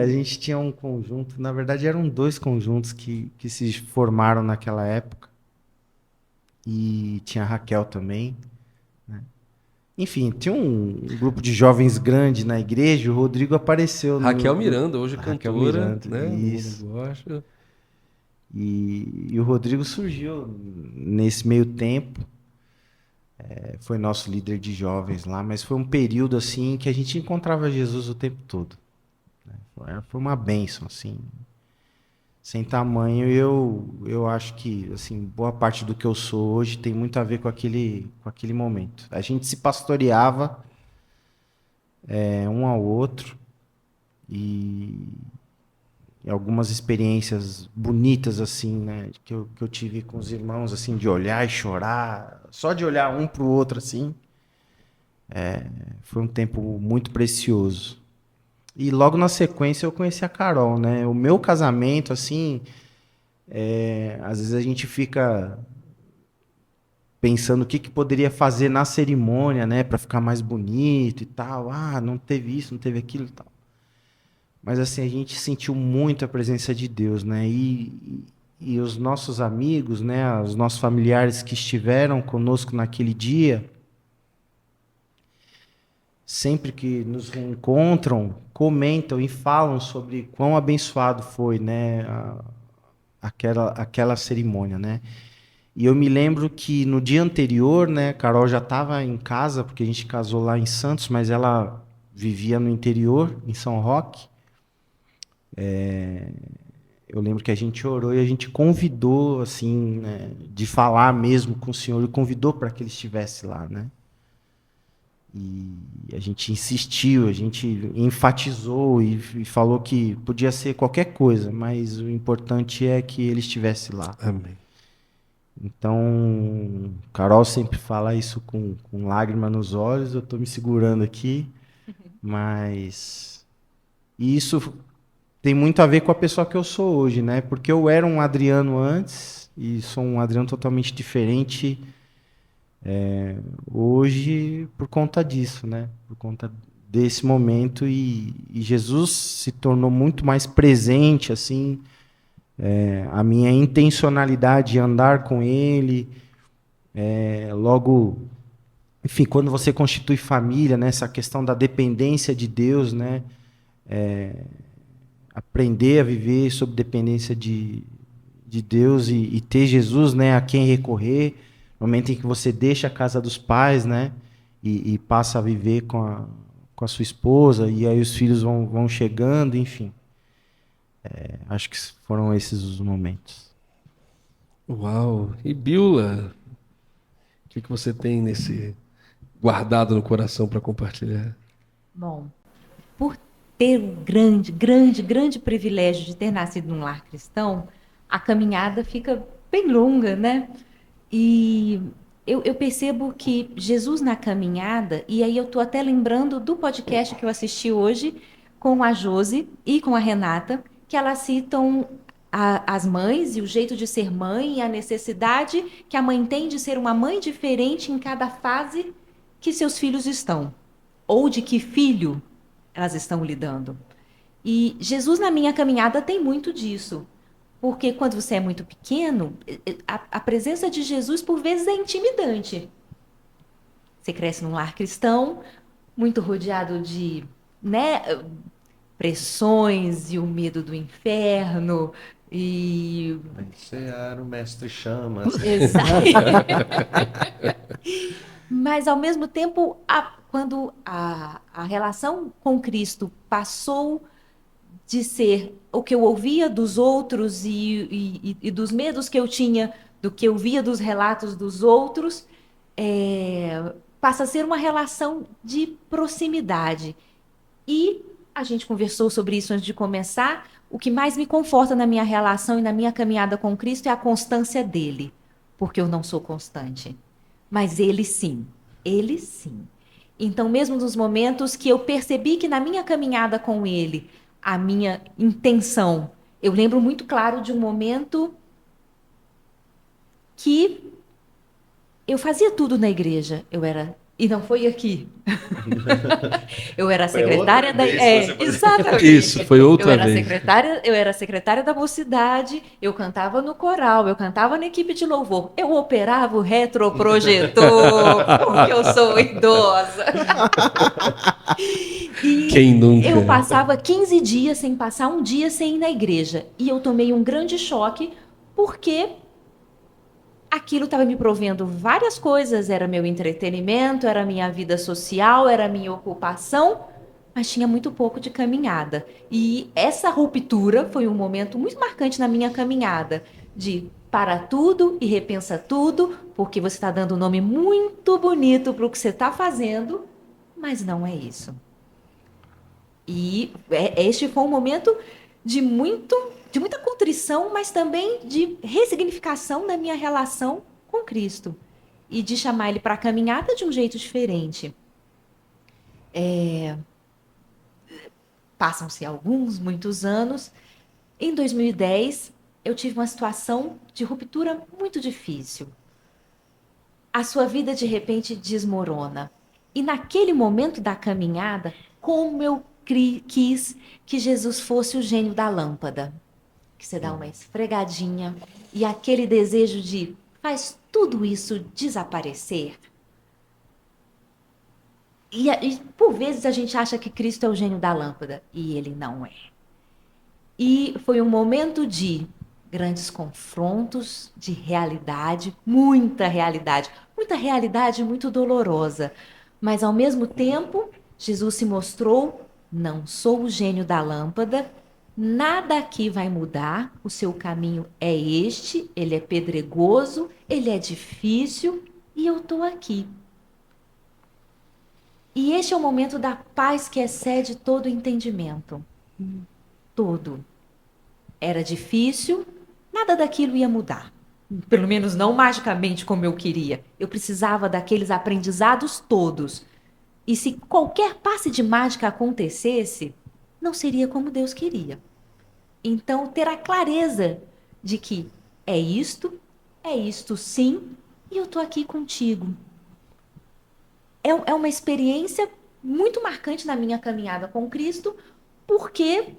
A gente tinha um conjunto, na verdade eram dois conjuntos que se formaram naquela época. E tinha a Raquel também. Enfim, tinha um grupo de jovens grande na igreja, o Rodrigo apareceu. Raquel Miranda, hoje Raquel cantora, Miranda, né? isso. Todo mundo gosta. E o Rodrigo surgiu nesse meio tempo. Foi nosso líder de jovens lá, mas foi um período assim que a gente encontrava Jesus o tempo todo. Foi uma bênção, assim, sem tamanho. Eu acho que assim, boa parte do que eu sou hoje tem muito a ver com aquele momento. A gente se pastoreava um ao outro e algumas experiências bonitas assim, né, que eu tive com os irmãos, assim, de olhar e chorar, só de olhar um para o outro assim, foi um tempo muito precioso. E logo na sequência eu conheci a Carol, né? O meu casamento, assim, às vezes a gente fica pensando o que poderia fazer na cerimônia, né, para ficar mais bonito e tal. Ah, não teve isso, não teve aquilo e tal. Mas assim, a gente sentiu muito a presença de Deus, né? E e os nossos amigos, né, os nossos familiares que estiveram conosco naquele dia, sempre que nos reencontram, comentam e falam sobre quão abençoado foi, né, aquela cerimônia, né? E eu me lembro que no dia anterior, né, Carol já estava em casa, porque a gente casou lá em Santos, mas ela vivia no interior, em São Roque. Eu lembro que a gente orou e a gente convidou, assim, né, de falar mesmo com o Senhor, e convidou para que ele estivesse lá, né? E a gente insistiu, a gente enfatizou e falou que podia ser qualquer coisa, mas o importante é que ele estivesse lá. Amém. Então, Carol sempre fala isso com lágrima nos olhos, eu estou me segurando aqui, mas isso tem muito a ver com a pessoa que eu sou hoje, né? Porque eu era um Adriano antes e sou um Adriano totalmente diferente hoje por conta disso, né? Por conta desse momento e Jesus se tornou muito mais presente, assim, a minha intencionalidade de andar com ele, logo, enfim, quando você constitui família, né? Essa questão da dependência de Deus, né? Aprender a viver sob dependência de Deus e ter Jesus, né, a quem recorrer, no momento em que você deixa a casa dos pais, né, e passa a viver com a sua esposa, e aí os filhos vão chegando, enfim. Acho que foram esses os momentos. Uau! E Bíola, o que você tem nesse guardado no coração para compartilhar? Bom, por ter o grande privilégio de ter nascido num lar cristão, a caminhada fica bem longa, né? E eu percebo que Jesus na caminhada, e aí eu estou até lembrando do podcast que eu assisti hoje com a Josi e com a Renata, que elas citam as mães e o jeito de ser mãe e a necessidade que a mãe tem de ser uma mãe diferente em cada fase que seus filhos estão, ou de que filho elas estão lidando. E Jesus na minha caminhada tem muito disso. Porque quando você é muito pequeno, a presença de Jesus por vezes é intimidante. Você cresce num lar cristão, muito rodeado de, né, pressões e o medo do inferno e Vencer o mestre chamas. exato. Mas ao mesmo tempo, quando a relação com Cristo passou de ser o que eu ouvia dos outros e dos medos que eu tinha do que eu via dos relatos dos outros, passa a ser uma relação de proximidade. E a gente conversou sobre isso antes de começar. O que mais me conforta na minha relação e na minha caminhada com Cristo é a constância dele, porque eu não sou constante. Mas ele sim, ele sim. Então, mesmo nos momentos que eu percebi que na minha caminhada com ele, a minha intenção. Eu lembro muito claro de um momento que eu fazia tudo na igreja. E não foi aqui. Eu era secretária da... exatamente. Isso, foi outra vez. Eu era secretária da mocidade, eu cantava no coral, eu cantava na equipe de louvor, eu operava o retroprojetor, porque eu sou idosa. E Quem nunca? eu passava 15 dias sem passar um dia sem ir na igreja. E eu tomei um grande choque, porque aquilo estava me provendo várias coisas. Era meu entretenimento, era minha vida social, era minha ocupação, mas tinha muito pouco de caminhada. E essa ruptura foi um momento muito marcante na minha caminhada, de para tudo e repensa tudo, porque você está dando um nome muito bonito para o que você está fazendo, mas não é isso. E este foi um momento de muita contrição, mas também de ressignificação da minha relação com Cristo. E de chamar ele para a caminhada de um jeito diferente. Passam-se muitos anos. Em 2010, eu tive uma situação de ruptura muito difícil. A sua vida, de repente, desmorona. E naquele momento da caminhada, como eu quis que Jesus fosse o gênio da lâmpada. que você dá uma esfregadinha e aquele desejo de faz tudo isso desaparecer. E por vezes a gente acha que Cristo é o gênio da lâmpada e ele não é. E foi um momento de grandes confrontos, de realidade, muita realidade muito dolorosa. Mas ao mesmo tempo, Jesus se mostrou: não sou o gênio da lâmpada, nada aqui vai mudar, o seu caminho é este, ele é pedregoso, ele é difícil e eu estou aqui. E este é o momento da paz que excede todo entendimento. Todo. Era difícil, nada daquilo ia mudar. Pelo menos não magicamente como eu queria. Eu precisava daqueles aprendizados todos. E se qualquer passe de mágica acontecesse, não seria como Deus queria. Então, ter a clareza de que é isto sim, e eu estou aqui contigo. É uma experiência muito marcante na minha caminhada com Cristo, porque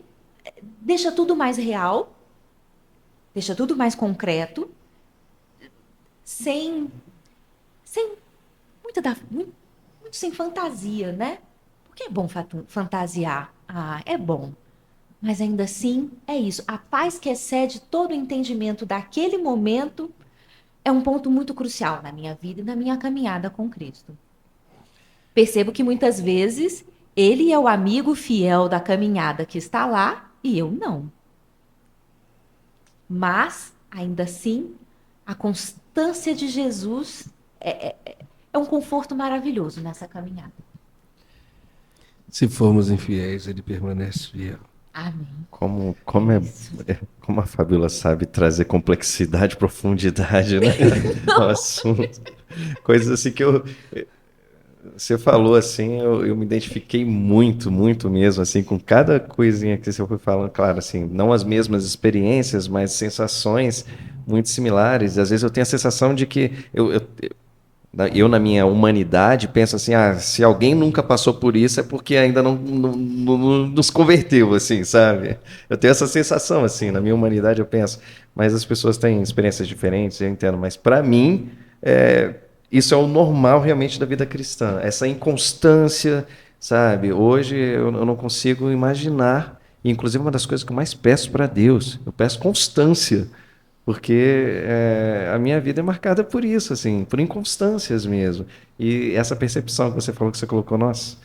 deixa tudo mais real, deixa tudo mais concreto, sem muito sem fantasia, né? Porque é bom fantasiar. Ah, é bom. Mas ainda assim, é isso. A paz que excede todo o entendimento daquele momento é um ponto muito crucial na minha vida e na minha caminhada com Cristo. Percebo que muitas vezes ele é o amigo fiel da caminhada que está lá e eu não. Mas, ainda assim, a constância de Jesus é um conforto maravilhoso nessa caminhada. Se formos infiéis, ele permanece fiel. Amém. Como a Fabíola sabe trazer complexidade, profundidade, né? ao assunto. Coisas assim que você falou assim, eu me identifiquei muito, muito mesmo, assim, com cada coisinha que você foi falando. Claro, assim, não as mesmas experiências, mas sensações muito similares. Às vezes eu tenho a sensação de que eu, na minha humanidade, penso assim, se alguém nunca passou por isso é porque ainda não nos converteu, assim, sabe? Eu tenho essa sensação, assim, na minha humanidade eu penso, mas as pessoas têm experiências diferentes, eu entendo, mas para mim, isso é o normal realmente da vida cristã, essa inconstância, sabe? Hoje eu não consigo imaginar, e inclusive uma das coisas que eu mais peço para Deus, eu peço constância, porque a minha vida é marcada por isso, assim, por inconstâncias mesmo. E essa percepção que você falou, que você colocou, nossa,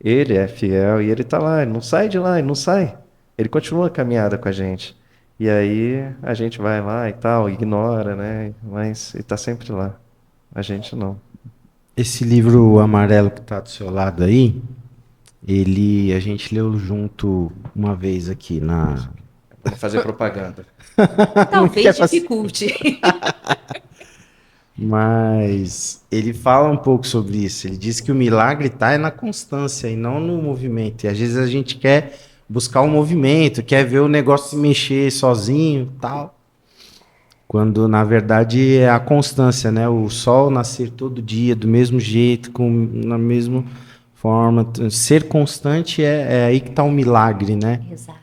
ele é fiel e ele está lá, ele não sai de lá, ele não sai. Ele continua a caminhada com a gente. E aí a gente vai lá e tal, ignora, né? Mas ele está sempre lá. A gente não. Esse livro amarelo que está do seu lado aí, a gente leu junto uma vez aqui na... Vamos fazer propaganda. Talvez dificulte. Mas ele fala um pouco sobre isso. Ele diz que o milagre está na constância e não no movimento. E às vezes a gente quer buscar o movimento, quer ver o negócio se mexer sozinho, tal. Quando na verdade é a constância, né? O sol nascer todo dia do mesmo jeito, na mesma forma. Ser constante é aí que está o milagre, né? Exato.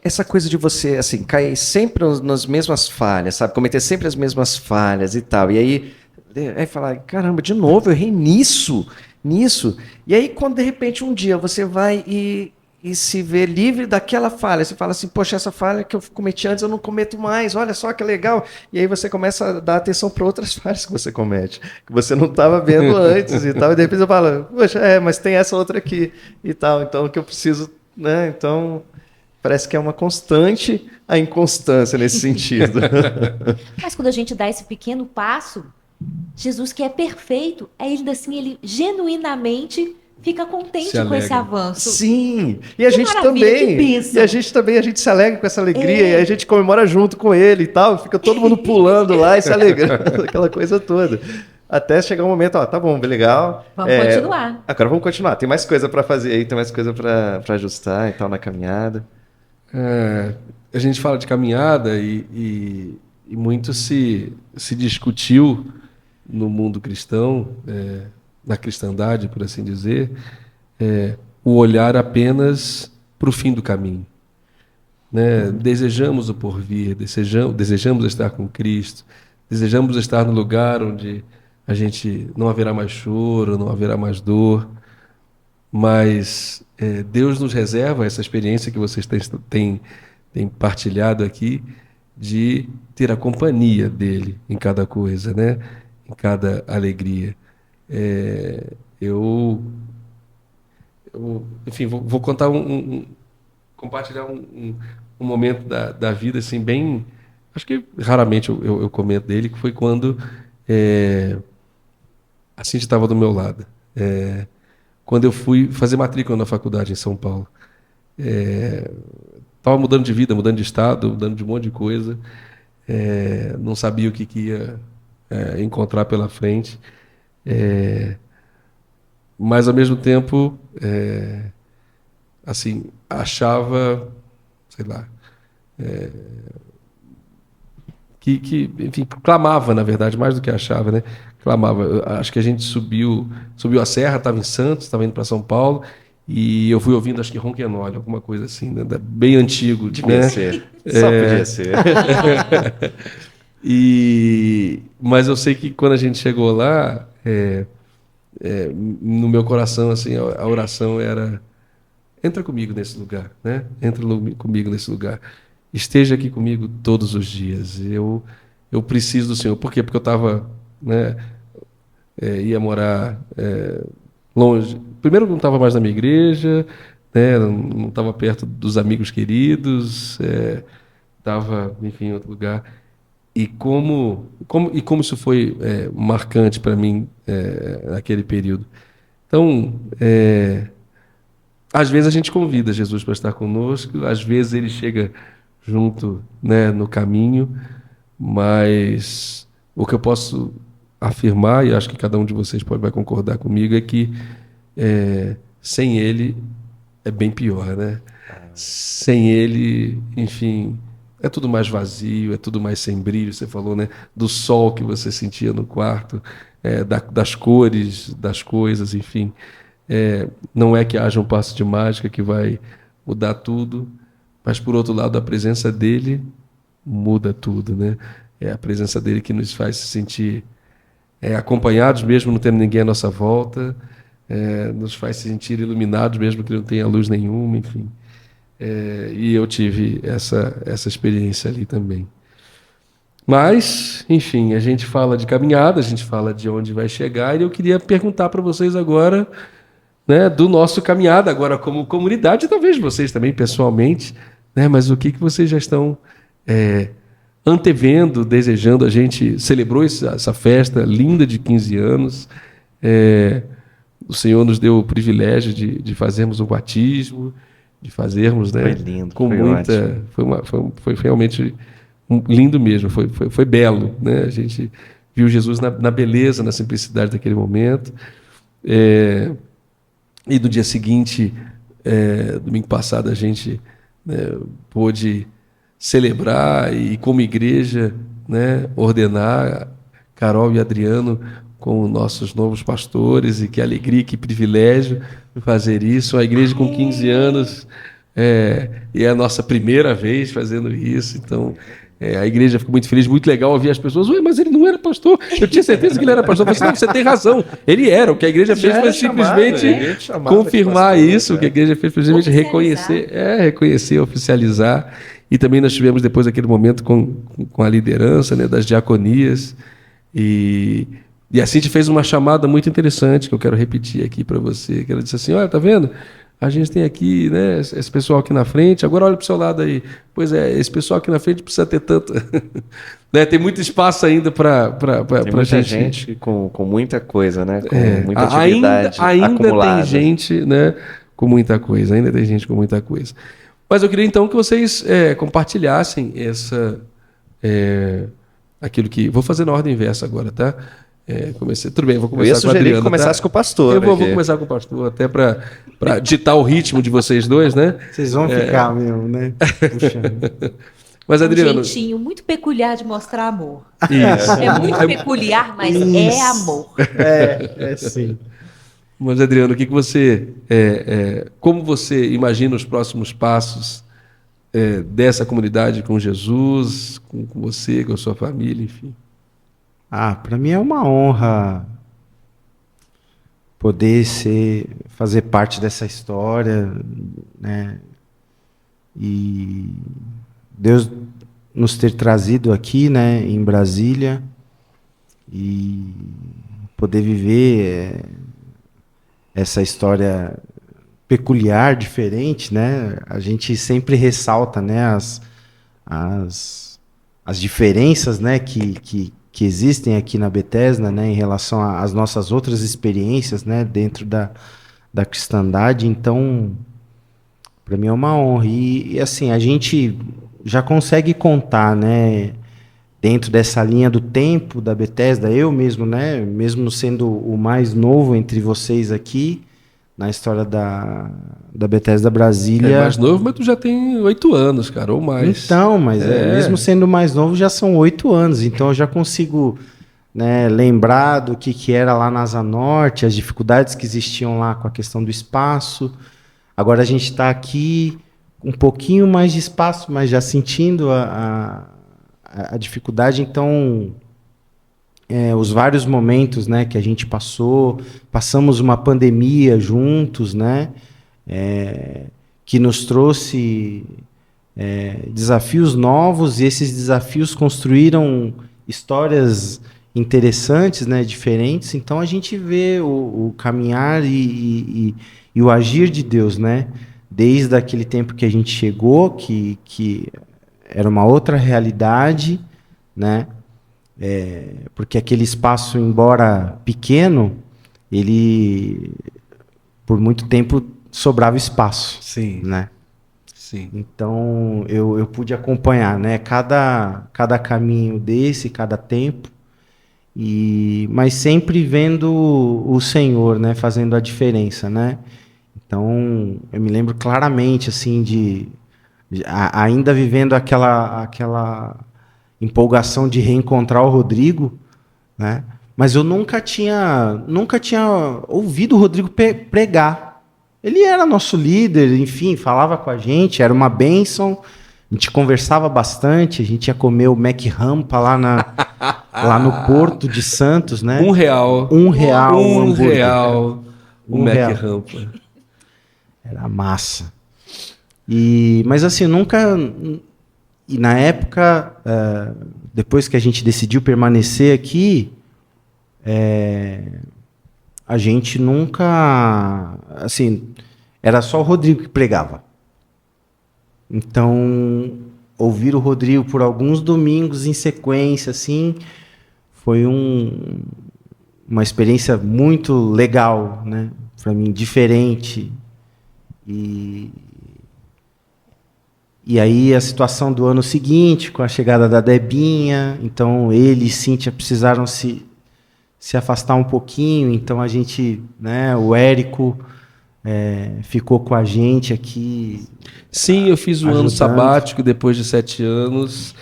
Essa coisa de você, assim, cair sempre nas mesmas falhas, sabe? Cometer sempre as mesmas falhas e tal. E aí falar, caramba, de novo, eu errei nisso. E aí, quando de repente um dia você vai e se vê livre daquela falha, você fala assim, poxa, essa falha que eu cometi antes eu não cometo mais, olha só que legal. E aí você começa a dar atenção para outras falhas que você comete, que você não estava vendo antes e tal. E de repente você fala, poxa, mas tem essa outra aqui e tal. Então, o que eu preciso, né? Então... Parece que é uma constante a inconstância nesse sentido. Mas quando a gente dá esse pequeno passo, Jesus, que é perfeito, ainda assim ele genuinamente fica contente com esse avanço. Sim, e a Que gente maravilha, que também. bênção. E a gente também, a gente se alegra com essa alegria e a gente comemora junto com ele e tal. Fica todo mundo pulando lá e se alegrando, aquela coisa toda. Até chegar um momento, tá bom, legal. Vamos continuar. Agora vamos continuar. Tem mais coisa para fazer aí, tem mais coisa para ajustar e tal na caminhada. A gente fala de caminhada e muito se discutiu no mundo cristão, na cristandade, por assim dizer, o olhar apenas para o fim do caminho. né? Desejamos o porvir, desejamos estar com Cristo, desejamos estar no lugar onde a gente não haverá mais choro, não haverá mais dor, mas Deus nos reserva essa experiência que vocês têm partilhado aqui de ter a companhia dele em cada coisa, né? Em cada alegria. É, enfim, vou contar compartilhar um momento da vida assim bem, acho que raramente eu comento dele, que foi quando a Cintia estava do meu lado. Quando eu fui fazer matrícula na faculdade em São Paulo. Estava mudando de vida, mudando de estado, mudando de um monte de coisa. Não sabia o que ia encontrar pela frente. Mas, ao mesmo tempo, assim, achava, sei lá, enfim, clamava, na verdade, mais do que achava, né? Clamava. Acho que a gente subiu a serra, estava em Santos, estava indo para São Paulo, e eu fui ouvindo, acho que Ronquenole, alguma coisa assim, né? Bem antigo. Devia ser. Só podia ser. Mas eu sei que quando a gente chegou lá, no meu coração, assim, a oração era: entra comigo nesse lugar, né? Comigo nesse lugar. Esteja aqui comigo todos os dias. Eu preciso do Senhor. Por quê? Porque eu estava, né, ia morar longe. Primeiro, não estava mais na minha igreja, né, não estava perto dos amigos queridos, estava, enfim, em outro lugar. E como isso foi marcante para mim naquele período. Então, às vezes a gente convida Jesus para estar conosco, às vezes ele chega junto, né, no caminho, mas o que eu posso afirmar, e acho que cada um de vocês vai concordar comigo, é que sem ele é bem pior, né? Sem ele, enfim, é tudo mais vazio, é tudo mais sem brilho. Você falou, né, do sol que você sentia no quarto, das cores, das coisas, enfim. Não é que haja um passe de mágica que vai mudar tudo, mas, por outro lado, a presença dele muda tudo, né? É a presença dele que nos faz se sentir acompanhados, mesmo não tendo ninguém à nossa volta, nos faz se sentir iluminados, mesmo que não tenha luz nenhuma, enfim. E eu tive essa experiência ali também. Mas, enfim, a gente fala de caminhada, a gente fala de onde vai chegar, e eu queria perguntar para vocês agora, né, do nosso caminhada, agora como comunidade, talvez vocês também pessoalmente, né, mas o que vocês já estão antevendo, desejando? A gente celebrou essa festa linda de 15 anos, o Senhor nos deu o privilégio de fazermos o batismo, de fazermos, né, Foi lindo, com foi muita, foi realmente lindo mesmo, foi belo, né? A gente viu Jesus na beleza, na simplicidade daquele momento. E no dia seguinte, domingo passado, a gente, né, pôde celebrar e, como igreja, né, ordenar Carol e Adriano como nossos novos pastores, e que alegria, que privilégio fazer isso. A igreja com 15 anos, e é a nossa primeira vez fazendo isso, então a igreja ficou muito feliz, muito legal ouvir as pessoas: ué, mas ele não era pastor, eu tinha certeza que ele era pastor. Eu falei: não, você tem razão, ele era. O que a igreja fez foi simplesmente confirmar isso, o que a igreja fez foi simplesmente reconhecer, oficializar. E também nós tivemos depois aquele momento com a liderança, né, das diaconias, e a Cintia fez uma chamada muito interessante, que eu quero repetir aqui para você, que ela disse assim: olha, tá vendo? A gente tem aqui, né, esse pessoal aqui na frente, agora olha para o seu lado aí. Pois esse pessoal aqui na frente precisa ter tanto... né, tem muito espaço ainda para gente com muita coisa, né? Com muita atividade ainda acumulada. Tem gente, né, com muita coisa, ainda tem gente com muita coisa. Mas eu queria então que vocês compartilhassem aquilo que... Vou fazer na ordem inversa agora, tá? Tudo bem, vou começar com o Adriano. Eu ia sugerir que começasse com o pastor. Eu vou começar com o pastor, até para ditar o ritmo de vocês dois, né? Vocês vão ficar mesmo, né? Puxando. Mas, Adriano... Um jeitinho muito peculiar de mostrar amor. Isso. É muito peculiar, mas é amor. Sim. Mas, Adriano, o que você... como você imagina os próximos passos dessa comunidade com Jesus, com você, com a sua família, enfim? Para mim é uma honra poder fazer parte dessa história, né? E Deus nos ter trazido aqui, né, em Brasília, e poder viver essa história peculiar, diferente, né? A gente sempre ressalta, né, as diferenças, né, que existem aqui na Bethesda, né, em relação às nossas outras experiências, né, dentro da cristandade. Então, para mim é uma honra. E assim, a gente já consegue contar, né, dentro dessa linha do tempo da Bethesda, eu mesmo, né, mesmo sendo o mais novo entre vocês aqui, na história da Bethesda Brasília. É mais novo, mas tu já tem 8 anos, cara, ou mais. Então, mas mesmo sendo mais novo, já são 8 anos. Então eu já consigo, né, lembrar do que era lá na Asa Norte, as dificuldades que existiam lá com a questão do espaço. Agora a gente está aqui um pouquinho mais de espaço, mas já sentindo a dificuldade. Então, os vários momentos, né, que a gente passamos uma pandemia juntos, né, que nos trouxe desafios novos, e esses desafios construíram histórias interessantes, né, diferentes. Então a gente vê o caminhar e o agir de Deus, né, desde aquele tempo que a gente chegou, que era uma outra realidade, né, porque aquele espaço, embora pequeno, ele por muito tempo sobrava espaço. Sim. Né? Sim. Então eu pude acompanhar, né, cada caminho desse, cada tempo, mas sempre vendo o Senhor, né, fazendo a diferença, né? Então eu me lembro claramente assim ainda vivendo aquela empolgação de reencontrar o Rodrigo, né? Mas eu nunca tinha ouvido o Rodrigo pregar. Ele era nosso líder, enfim, falava com a gente, era uma bênção. A gente conversava bastante, a gente ia comer o Mac Rampa lá no Porto de Santos, né? R$1. R$1 um hambúrguer. R$1 o Mac R$1. Rampa. Era massa. Mas assim, nunca... E na época, depois que a gente decidiu permanecer aqui, a gente nunca... Assim, era só o Rodrigo que pregava. Então, ouvir o Rodrigo por alguns domingos em sequência, assim, foi uma experiência muito legal, né? Para mim, diferente. E aí a situação do ano seguinte, com a chegada da Debinha, então ele e Cíntia precisaram se afastar um pouquinho, então a gente, né, o Érico ficou com a gente aqui. Sim, eu fiz um ano ajudando. sabático depois de 7 anos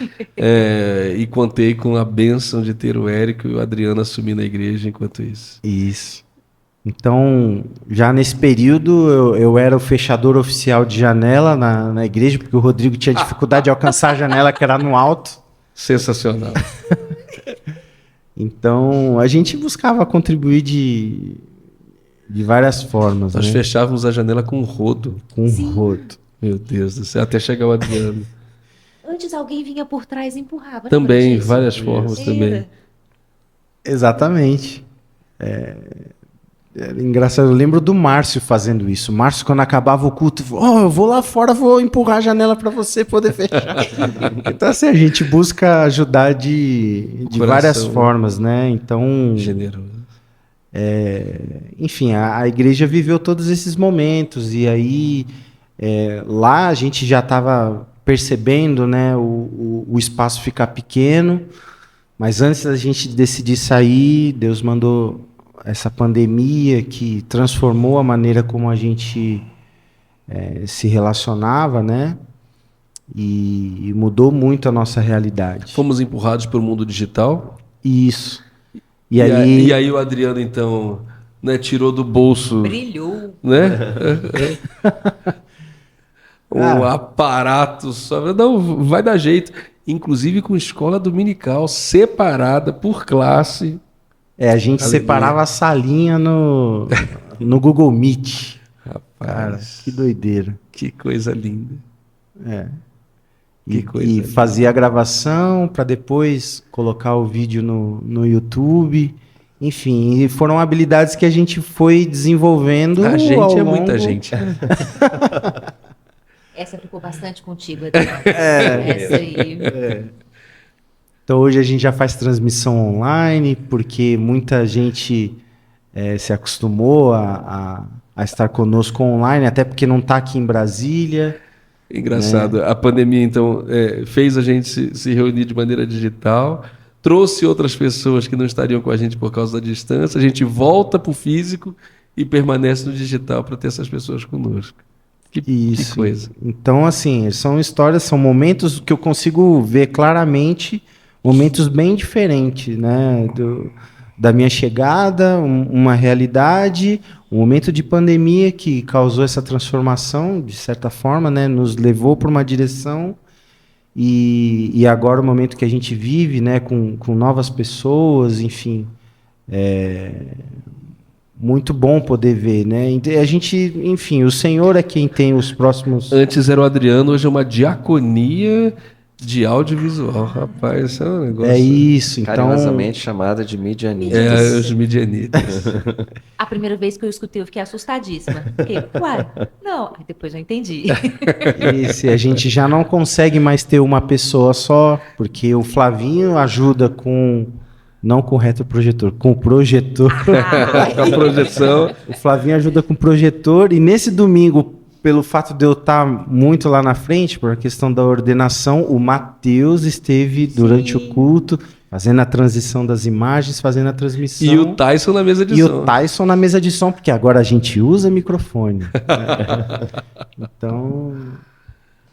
e contei com a bênção de ter o Érico e o Adriano assumindo a igreja enquanto isso. Isso. Então, já nesse período, eu era o fechador oficial de janela na igreja, porque o Rodrigo tinha dificuldade de alcançar a janela, que era no alto. Sensacional. Então, a gente buscava contribuir de várias formas. Nós né? fechávamos a janela com um rodo. Com um rodo. Meu Deus do céu, até chegar o Adriano. Antes alguém vinha por trás e empurrava. né, Também, disso? várias formas também. Exatamente. É engraçado, eu lembro do Márcio fazendo isso. O Márcio, quando acabava o culto, eu vou lá fora, vou empurrar a janela para você poder fechar. Então, assim, a gente busca ajudar de várias formas, né? Então, generoso. Enfim, a igreja viveu todos esses momentos, e aí lá a gente já estava percebendo, né, o espaço ficar pequeno, mas antes da gente decidir sair, Deus mandou essa pandemia que transformou a maneira como a gente se relacionava, né? E mudou muito a nossa realidade. Fomos empurrados pelo mundo digital. Isso. E aí o Adriano, então, né, tirou do bolso. Brilhou. Né? um aparato só. Não, vai dar jeito. Inclusive com escola dominical separada por classe. A gente Aleluia. separava a salinha no Google Meet. Cara, Rapaz, que doideira. que coisa linda. E, Que coisa e linda. fazia a gravação para depois colocar o vídeo no YouTube. Enfim, e foram habilidades que a gente foi desenvolvendo A gente ao é longo... muita gente. Essa ficou bastante contigo, Adriano. Essa aí. Então hoje a gente já faz transmissão online, porque muita gente se acostumou a estar conosco online, até porque não está aqui em Brasília. Engraçado. A pandemia, então, fez a gente se reunir de maneira digital, trouxe outras pessoas que não estariam com a gente por causa da distância, a gente volta para o físico e permanece no digital para ter essas pessoas conosco. Que coisa. Então, assim, são histórias, são momentos que eu consigo ver claramente, momentos bem diferentes, né? Da minha chegada, uma realidade, um momento de pandemia que causou essa transformação, de certa forma, né? Nos levou para uma direção e agora o momento que a gente vive, né? Com novas pessoas, enfim, muito bom poder ver, né? A gente, enfim, o Senhor é quem tem os próximos... Antes era o Adriano, hoje é uma diaconia de audiovisual. Rapaz, isso é um negócio... É isso, então... Carinhosamente chamada de midianitas. Os midianitas. A primeira vez que eu escutei, eu fiquei assustadíssima. Fiquei, uai, não. Aí depois eu entendi. Isso, e a gente já não consegue mais ter uma pessoa só, porque o Flavinho ajuda com... Não com o retroprojetor, com o projetor. Com a projeção. O Flavinho ajuda com o projetor. E nesse domingo, pelo fato de eu estar muito lá na frente, por a questão da ordenação, o Matheus esteve durante o culto, fazendo a transição das imagens, fazendo a transmissão. E o Tyson na mesa de E som. o Tyson na mesa de som, porque agora a gente usa microfone. Então,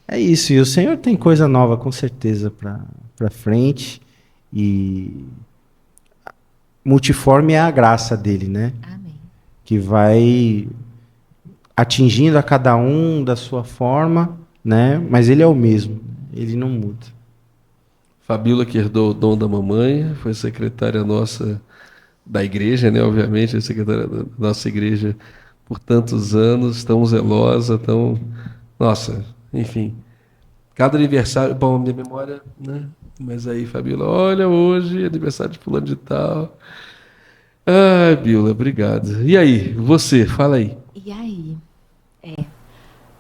é isso. E o Senhor tem coisa nova, com certeza, para frente. E multiforme é a graça dele, né? Amém. Que vai atingindo a cada um da sua forma, né? Mas ele é o mesmo, ele não muda. Fabíola, que herdou o dom da mamãe, foi secretária nossa da igreja, né? Obviamente, secretária da nossa igreja por tantos anos, tão zelosa, tão... Nossa, enfim. Cada aniversário... Bom, minha memória, né? Mas aí, Fabíola, olha, hoje é aniversário de fulano de tal. Ai, Bíola, obrigado. E aí, você, fala aí. E aí?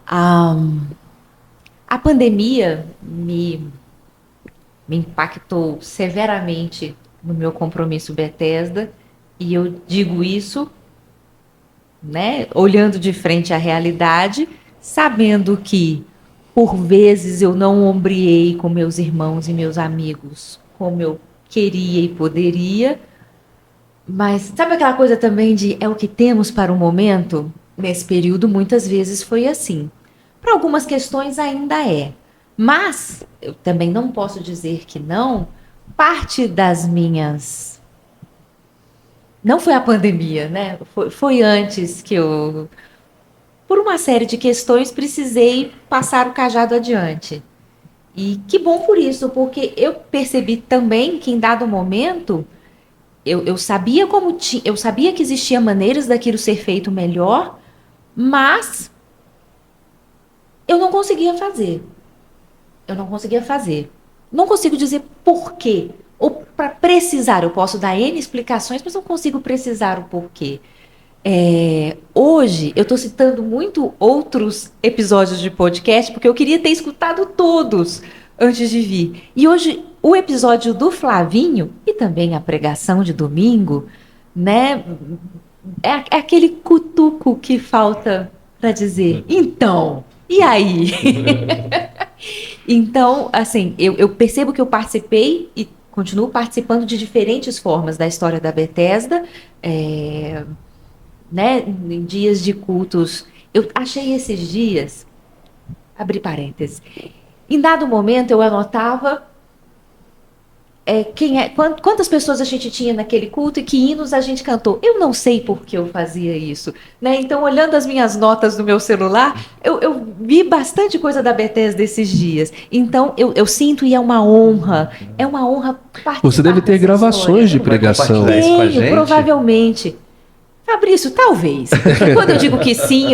A pandemia me impactou severamente no meu compromisso Bethesda, e eu digo isso, né, olhando de frente à realidade, sabendo que por vezes eu não ombreei com meus irmãos e meus amigos como eu queria e poderia, mas sabe aquela coisa também de é o que temos para o momento? Nesse período muitas vezes foi assim. Para algumas questões ainda é, mas eu também não posso dizer que não. Parte das minhas... Não foi a pandemia, né? Foi antes que eu... Por uma série de questões, precisei passar o cajado adiante. E que bom por isso, porque eu percebi também que em dado momento eu sabia eu sabia que existiam maneiras daquilo ser feito melhor, mas eu não conseguia fazer. Eu não conseguia fazer. Não consigo dizer por quê. Ou para precisar, eu posso dar N explicações, mas não consigo precisar o porquê. Hoje, eu estou citando muito outros episódios de podcast, porque eu queria ter escutado todos antes de vir. E hoje, o episódio do Flavinho, e também a pregação de domingo, né, é aquele cutuco que falta para dizer, então, e aí? Então, assim, eu percebo que eu participei e continuo participando de diferentes formas da história da Bethesda, né, em dias de cultos. Eu achei esses dias, abri parênteses, em dado momento eu anotava quantas pessoas a gente tinha naquele culto e que hinos a gente cantou. Eu não sei por que eu fazia isso, né? Então, olhando as minhas notas no meu celular, eu vi bastante coisa da Bethesda esses dias. Então, eu sinto e é uma honra participar. Você deve ter dessa gravações de história. Vai pregação. compartilhar isso com a Tenho, gente? provavelmente. Fabrício, talvez. Porque quando eu digo que sim,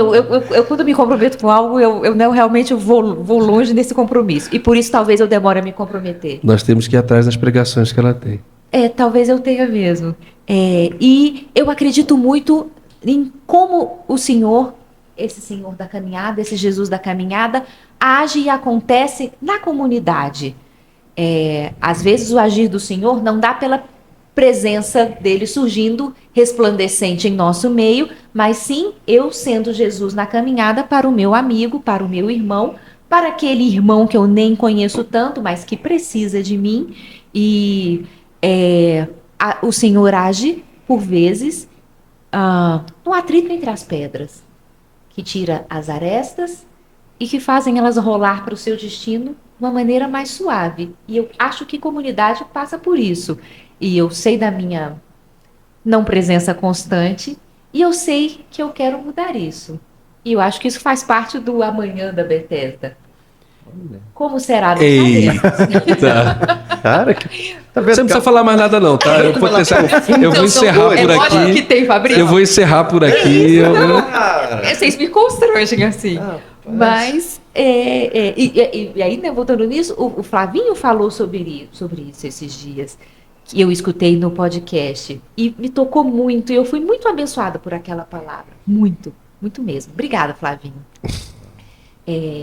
quando eu me comprometo com algo, eu realmente vou longe nesse compromisso. E por isso talvez eu demore a me comprometer. Nós temos que ir atrás das pregações que ela tem. Talvez eu tenha mesmo. E eu acredito muito em como o Senhor, esse Senhor da caminhada, esse Jesus da caminhada, age e acontece na comunidade. Às vezes o agir do Senhor não dá pela presença dele surgindo resplandecente em nosso meio, mas sim eu sendo Jesus na caminhada para o meu amigo, para o meu irmão, para aquele irmão que eu nem conheço tanto, mas que precisa de mim. E o Senhor age, por vezes, no atrito entre as pedras, que tira as arestas e que fazem elas rolar para o seu destino de uma maneira mais suave. E eu acho que comunidade passa por isso. E eu sei da minha não presença constante e eu sei que eu quero mudar isso. E eu acho que isso faz parte do amanhã da Bethesda. Como será? Não sabemos. Cara, tá vendo? Você não precisa falar mais nada não, tá? Eu vou encerrar por lógico que aqui. tem, Fabrício. Eu vou encerrar por aqui. Vocês me constrangem assim. Mas, e aí, né, voltando nisso, o Flavinho falou sobre isso esses dias, que eu escutei no podcast, e me tocou muito, e eu fui muito abençoada por aquela palavra. Muito, muito mesmo. Obrigada, Flavinho.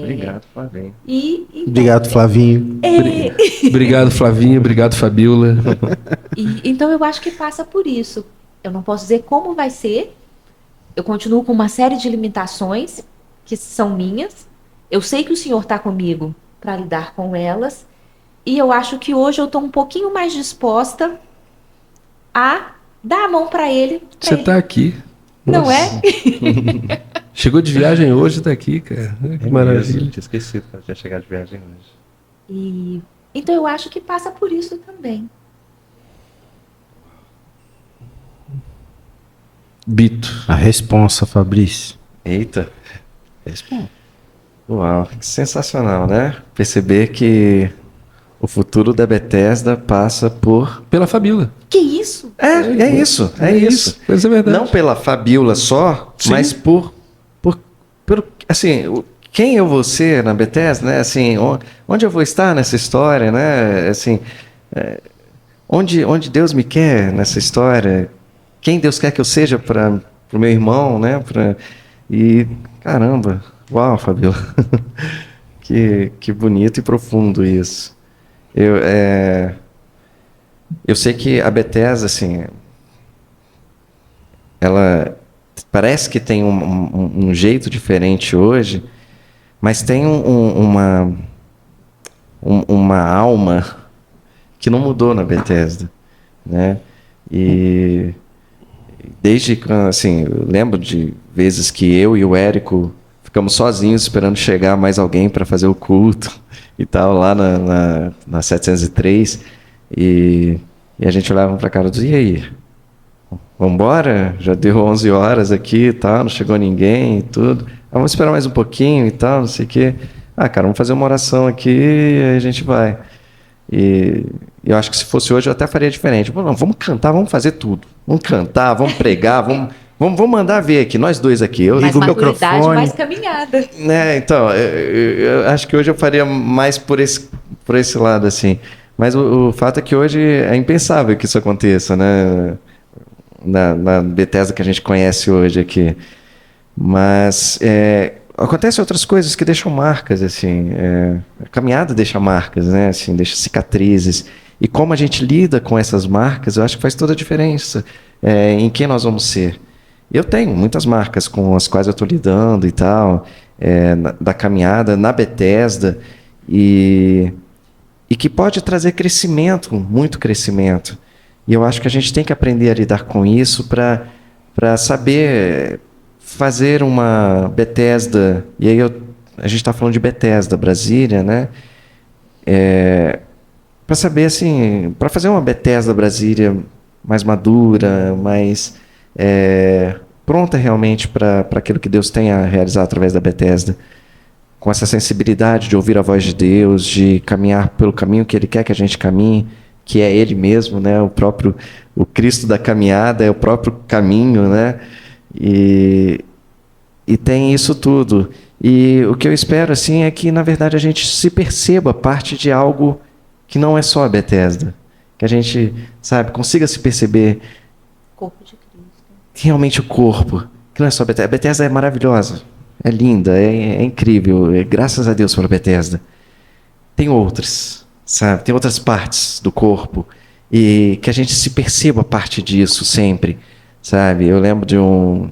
Obrigado, Flavinho. Obrigado, Flavinho. Obrigado, Flavinho. Obrigado, Fabiola. Então eu acho que passa por isso. Eu não posso dizer como vai ser. Eu continuo com uma série de limitações que são minhas. Eu sei que o Senhor está comigo para lidar com elas. E eu acho que hoje eu estou um pouquinho mais disposta a dar a mão para Ele. Você está aqui. Não Nossa. é? Chegou de viagem hoje, está aqui, cara. Que maravilha. Tinha esquecido que eu tinha chegado de viagem hoje. Então eu acho que passa por isso também. Bito. A responsa, Fabrício. Eita. Uau, que sensacional, né? Perceber que o futuro da Bethesda passa por... Pela Fabiola. Que isso? É isso. Mas é verdade. Não pela Fabiola só, Sim. mas por assim, quem eu vou ser na Bethesda, né? Assim, onde eu vou estar nessa história, né? Assim, onde Deus me quer nessa história, quem Deus quer que eu seja para o meu irmão, né? E caramba, uau, Fabiola, que bonito e profundo isso. Eu sei que a Bethesda, assim, ela parece que tem um jeito diferente hoje, mas tem uma alma que não mudou na Bethesda, né? E desde que, assim, eu lembro de vezes que eu e o Érico ficamos sozinhos esperando chegar mais alguém para fazer o culto e tal, lá na 703, e a gente olhava para a cara e dizia, e aí? Vamos embora? Já deu 11 horas aqui e tal, não chegou ninguém e tudo. Vamos esperar mais um pouquinho e tal, não sei o quê. Cara, vamos fazer uma oração aqui e aí a gente vai. E eu acho que se fosse hoje eu até faria diferente. Não, vamos cantar, vamos fazer tudo. Vamos cantar, vamos pregar, vamos mandar ver aqui, nós dois aqui. Eu Mais ligo o maturidade, microfone. mais caminhada. Né, então, eu acho que hoje eu faria mais por esse lado, assim. Mas o fato é que hoje é impensável que isso aconteça, né? Na Bethesda que a gente conhece hoje aqui. Mas acontecem outras coisas que deixam marcas, assim. A caminhada deixa marcas, né? Assim, deixa cicatrizes. E como a gente lida com essas marcas, eu acho que faz toda a diferença em quem nós vamos ser. Eu tenho muitas marcas com as quais eu estou lidando e tal, da caminhada, na Bethesda, e que pode trazer crescimento, muito crescimento. E eu acho que a gente tem que aprender a lidar com isso para saber fazer uma Bethesda. E aí a gente está falando de Bethesda, Brasília, né? para saber assim, para fazer uma Bethesda Brasília mais madura, mais pronta realmente para aquilo que Deus tem a realizar através da Bethesda, com essa sensibilidade de ouvir a voz de Deus, de caminhar pelo caminho que Ele quer que a gente caminhe, que é Ele mesmo, né? O Cristo da caminhada é o próprio caminho, né? E tem isso tudo. E o que eu espero assim é que, na verdade, a gente se perceba parte de algo que não é só a Bethesda. Que a gente, sabe, consiga se perceber Corpo de Cristo. realmente o corpo. Que não é só a Bethesda. A Bethesda é maravilhosa, é linda, é incrível. Graças a Deus pela Bethesda. Tem outras, sabe? Tem outras partes do corpo. E que a gente se perceba parte disso sempre, sabe? Eu lembro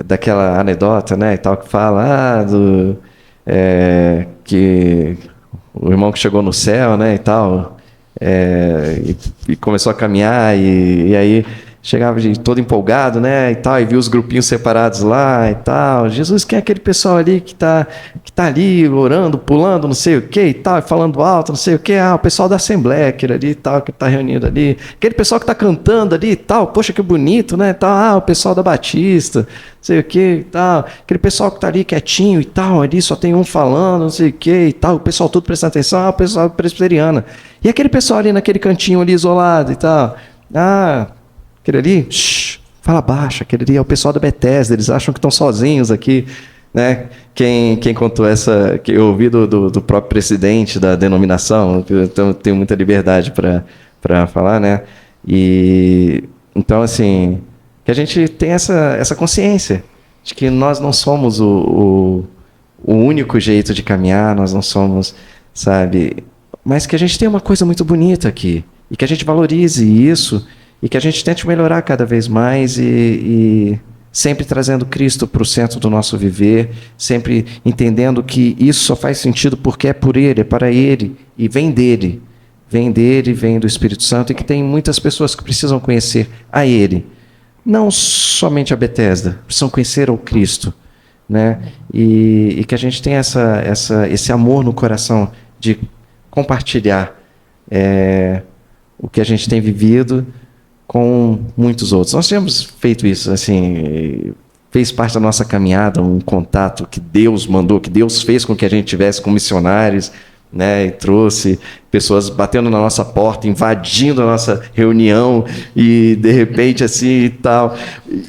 daquela anedota, né, e tal, que fala que o irmão que chegou no céu, né, e tal, e começou a caminhar, e aí chegava todo empolgado, né, e tal, e viu os grupinhos separados lá e tal. Jesus, quem é aquele pessoal ali que tá ali orando, pulando, não sei o que e tal, e falando alto, não sei o que? O pessoal da Assembleia, aquele ali e tal, que tá reunido ali. Aquele pessoal que tá cantando ali e tal, poxa, que bonito, né, e tal. O pessoal da Batista, não sei o que e tal. Aquele pessoal que tá ali quietinho e tal, ali só tem um falando, não sei o que e tal. O pessoal tudo prestando atenção, o pessoal presbiteriana. E aquele pessoal ali naquele cantinho ali isolado e tal. Aquele ali, fala baixo, aquele ali é o pessoal da Bethesda, eles acham que estão sozinhos aqui, né? Quem contou essa, que eu ouvi do próprio presidente da denominação, então eu tenho muita liberdade para falar, né? E então, assim, que a gente tem essa consciência de que nós não somos o único jeito de caminhar, nós não somos, sabe? Mas que a gente tem uma coisa muito bonita aqui, e que a gente valorize isso, e que a gente tente melhorar cada vez mais e sempre trazendo Cristo para o centro do nosso viver, sempre entendendo que isso só faz sentido porque é por Ele, é para Ele, e vem dele, vem do Espírito Santo, e que tem muitas pessoas que precisam conhecer a Ele, não somente a Bethesda, precisam conhecer ao Cristo, né? E que a gente tenha esse amor no coração de compartilhar o que a gente tem vivido com muitos outros. Nós temos feito isso, assim, fez parte da nossa caminhada, um contato que Deus mandou, que Deus fez com que a gente tivesse com missionários, né, e trouxe pessoas batendo na nossa porta, invadindo a nossa reunião, e de repente assim e tal.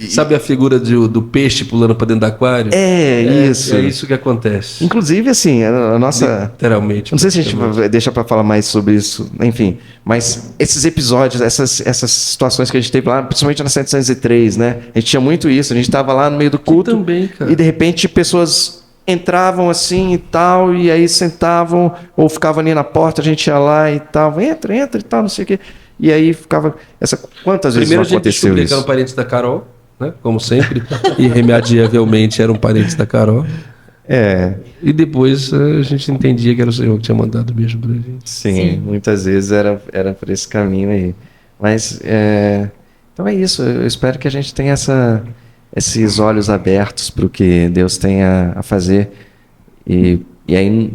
Sabe a figura do peixe pulando para dentro do aquário? Isso. É isso que acontece. Inclusive, assim, a nossa... Literalmente. Não sei se a gente deixa para falar mais sobre isso, enfim. Mas esses episódios, essas situações que a gente teve lá, principalmente na 703, né? A gente tinha muito isso, a gente estava lá no meio do culto, também, cara. E de repente pessoas entravam assim e tal, e aí sentavam, ou ficavam ali na porta, a gente ia lá e tal, entra e tal, não sei o quê. E aí ficava... Quantas vezes não aconteceu isso? Primeiro a gente descobriu que eram parentes da Carol, né? Como sempre, irremediavelmente eram parentes da Carol. E depois a gente entendia que era o Senhor que tinha mandado mesmo pra gente. Sim, muitas vezes era por esse caminho aí. Mas, então é isso, eu espero que a gente tenha esses olhos abertos para o que Deus tem a fazer e aí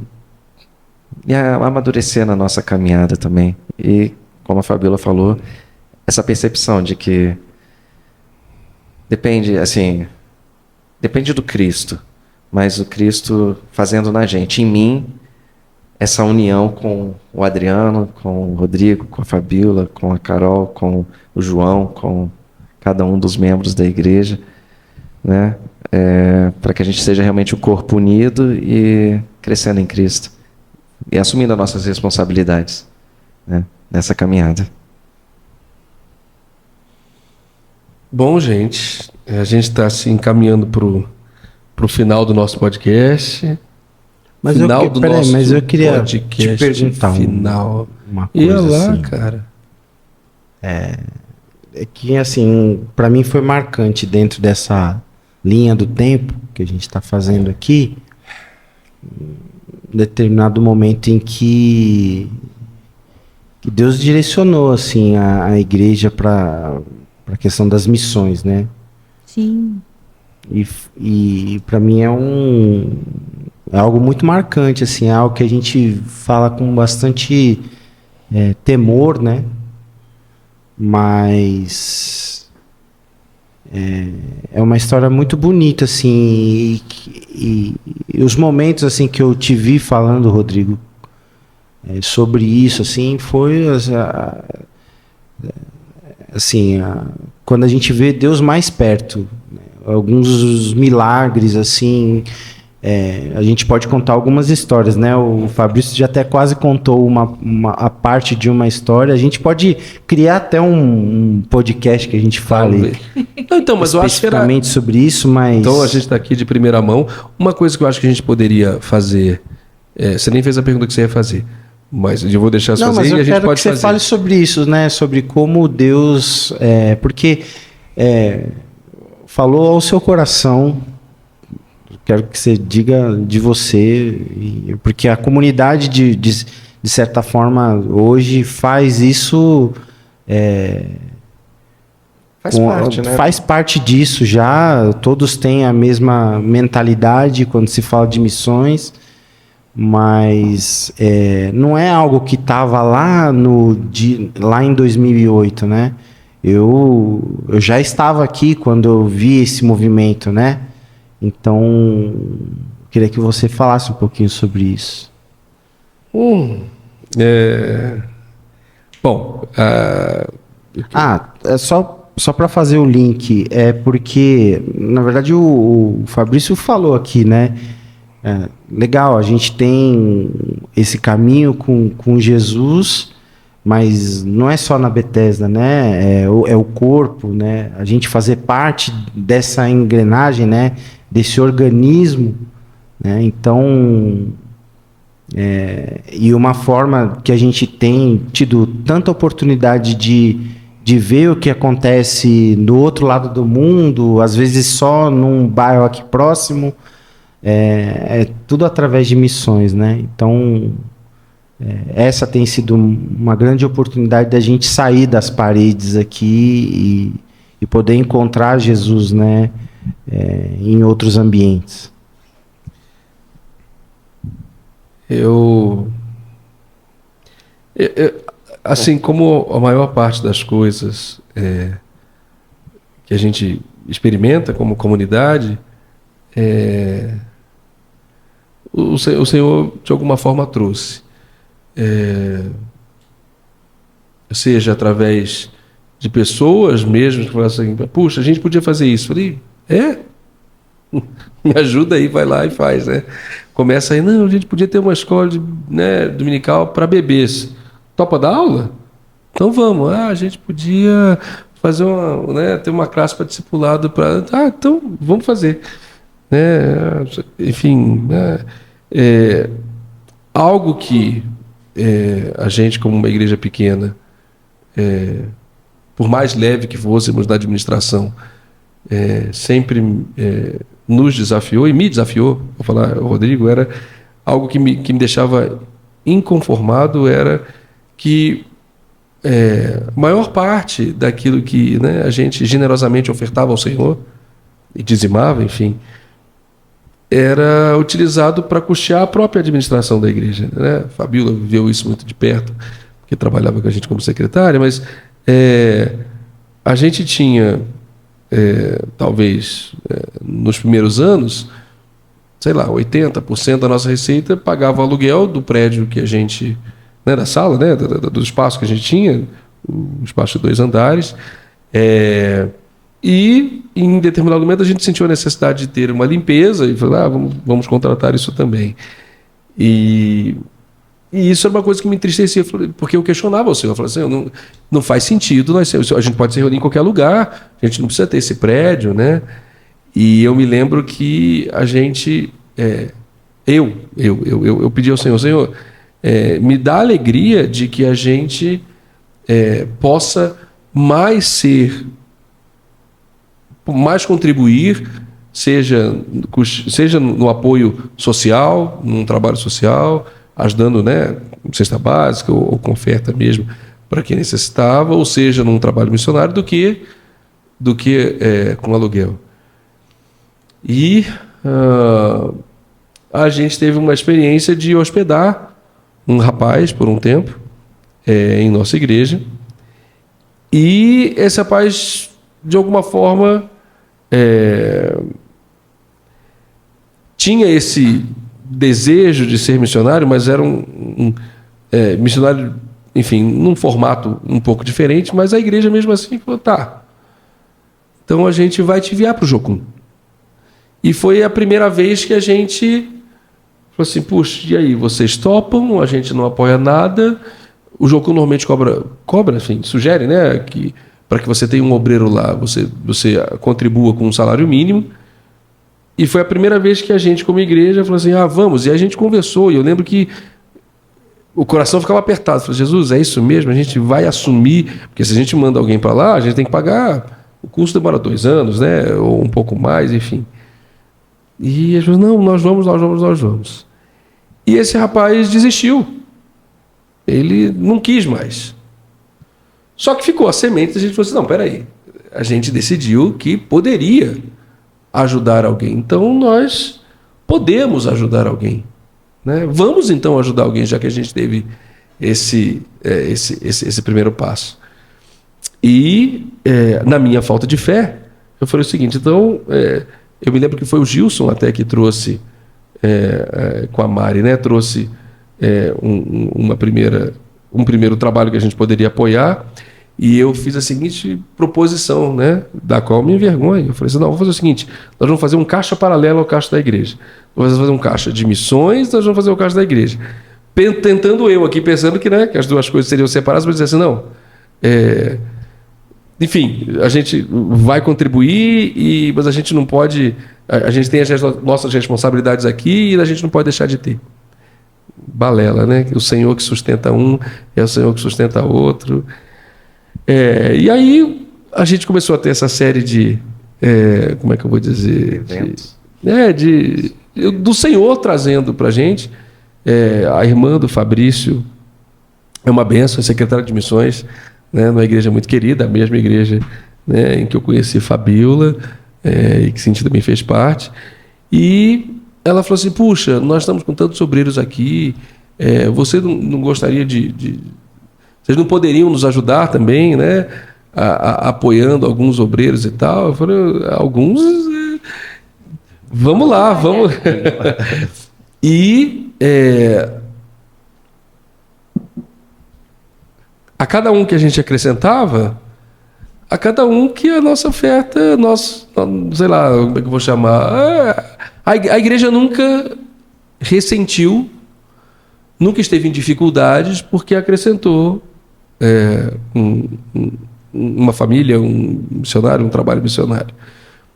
amadurecer na nossa caminhada também. E, como a Fabíola falou, essa percepção de que depende do Cristo, mas o Cristo fazendo na gente, em mim, essa união com o Adriano, com o Rodrigo, com a Fabíola, com a Carol, com o João, com cada um dos membros da igreja, né? Para que a gente seja realmente o corpo unido e crescendo em Cristo e assumindo as nossas responsabilidades, né, nessa caminhada. Bom, gente, a gente está se encaminhando para o final do nosso podcast. Mas eu queria te perguntar uma coisa. Ia lá, assim, cara. É que, assim, para mim foi marcante dentro dessa linha do tempo que a gente está fazendo aqui, um determinado momento em que Deus direcionou assim a igreja para a questão das missões, né? Sim. E para mim é um algo muito marcante, assim, é algo que a gente fala com bastante temor, né? Mas é uma história muito bonita, assim, e os momentos assim que eu te vi falando, Rodrigo, sobre isso, assim, foi assim, quando a gente vê Deus mais perto, né? Alguns milagres, assim, a gente pode contar algumas histórias, né? O Fabrício já até quase contou a parte de uma história. A gente pode criar até um podcast que a gente fale Não, então, mas eu acho que era... especificamente sobre isso, mas... Então a gente está aqui de primeira mão. Uma coisa que eu acho que a gente poderia fazer... você nem fez a pergunta que você ia fazer, mas eu vou deixar você Não, fazer mas e a eu gente quero pode que você fazer. fale sobre isso, né? Sobre como Deus... porque falou ao seu coração. Quero que você diga de você, porque a comunidade, de certa forma, hoje faz isso... Parte, né? Faz parte disso já, todos têm a mesma mentalidade quando se fala de missões, mas não é algo que estava lá em 2008, né? Eu já estava aqui quando eu vi esse movimento, né? Então, queria que você falasse um pouquinho sobre isso. Bom, Só para fazer o link, porque, na verdade, o Fabrício falou aqui, né? Legal, a gente tem esse caminho com Jesus, mas não é só na Bethesda, né? É o corpo, né? A gente fazer parte dessa engrenagem, né? Desse organismo, né? Então, e uma forma que a gente tem tido tanta oportunidade de ver o que acontece do outro lado do mundo, às vezes só num bairro aqui próximo, tudo através de missões, né? Então, essa tem sido uma grande oportunidade da gente sair das paredes aqui e poder encontrar Jesus, né? Em outros ambientes. Assim como a maior parte das coisas que a gente experimenta como comunidade, o Senhor de alguma forma trouxe, seja através de pessoas mesmo que falaram assim: puxa, a gente podia fazer isso. Falei: me ajuda aí, vai lá e faz, né? Começa aí: não, a gente podia ter uma escola dominical para bebês. Topa dar aula? Então vamos. A gente podia fazer ter uma classe para discipulado para... então vamos fazer. Enfim, algo que a gente, como uma igreja pequena, por mais leve que fôssemos na administração, sempre nos desafiou e me desafiou, vou falar, Rodrigo, era algo que me deixava inconformado, era que a maior parte daquilo que a gente generosamente ofertava ao Senhor e dizimava, enfim, era utilizado para custear a própria administração da igreja, né? A Fabíola viveu isso muito de perto, porque trabalhava com a gente como secretária, mas a gente tinha, talvez, nos primeiros anos, sei lá, 80% da nossa receita pagava o aluguel do prédio que a gente... da sala, do espaço que a gente tinha, um espaço de 2 andares, e em determinado momento a gente sentiu a necessidade de ter uma limpeza e falou: vamos contratar isso também. E isso era uma coisa que me entristecia, porque eu questionava o Senhor. Eu falava assim: não faz sentido, a gente pode se reunir em qualquer lugar, a gente não precisa ter esse prédio, né? E eu me lembro que a gente, eu pedi ao Senhor: me dá a alegria de que a gente possa mais contribuir, seja no apoio social, num trabalho social, ajudando, com cesta básica ou com oferta mesmo para quem necessitava, ou seja, num trabalho missionário, do que com aluguel. E a gente teve uma experiência de hospedar um rapaz por um tempo em nossa igreja. E esse rapaz, de alguma forma, tinha esse desejo de ser missionário, mas era um missionário, enfim, num formato um pouco diferente, mas a igreja mesmo assim falou, tá, então a gente vai te enviar para o Jocum. E foi a primeira vez que a gente falou assim, puxa, e aí, vocês topam, a gente não apoia nada, o Jocum normalmente cobra, enfim, sugere, né, que para que você tenha um obreiro lá, você contribua com um salário mínimo. E foi a primeira vez que a gente, como igreja, falou assim, vamos. E a gente conversou, e eu lembro que o coração ficava apertado. Eu falei, Jesus, é isso mesmo? A gente vai assumir, porque se a gente manda alguém para lá, a gente tem que pagar, o custo demora 2 anos, né? Ou um pouco mais, enfim. E a gente falou, não, nós vamos. E esse rapaz desistiu. Ele não quis mais. Só que ficou a semente, a gente falou assim, não, peraí. A gente decidiu que poderia ajudar alguém. Então, nós podemos ajudar alguém. Né? Vamos, então, ajudar alguém, já que a gente teve esse primeiro passo. E, na minha falta de fé, eu falei o seguinte, então, eu me lembro que foi o Gilson até que trouxe, com a Mari, né? Trouxe um primeiro trabalho que a gente poderia apoiar, e eu fiz a seguinte proposição, né, da qual eu me envergonho. Eu falei assim, não, vamos fazer o seguinte, nós vamos fazer um caixa paralelo ao caixa da igreja. Nós vamos fazer um caixa de missões, nós vamos fazer o caixa da igreja. Tentando eu aqui, pensando que, né, que as duas coisas seriam separadas, mas dizer assim, não, enfim, a gente vai contribuir, mas a gente não pode, a gente tem as nossas responsabilidades aqui e a gente não pode deixar de ter. Balela, né? O Senhor que sustenta um é o Senhor que sustenta outro. E aí a gente começou a ter essa série de, como é que eu vou dizer? Do Senhor trazendo para a gente. A irmã do Fabrício é uma bênção, é secretária de missões, né, numa igreja muito querida, a mesma igreja, né, em que eu conheci Fabiola, e que Cintia também fez parte. E ela falou assim, puxa, nós estamos com tantos obreiros aqui, você não gostaria de... Vocês não poderiam nos ajudar também, né? Apoiando alguns obreiros e tal? Eu falei, alguns... Vamos lá, vamos... E a cada um que a gente acrescentava, a cada um que a nossa oferta, sei lá, como é que eu vou chamar? A igreja nunca ressentiu, nunca esteve em dificuldades porque acrescentou uma família, um missionário, um trabalho missionário.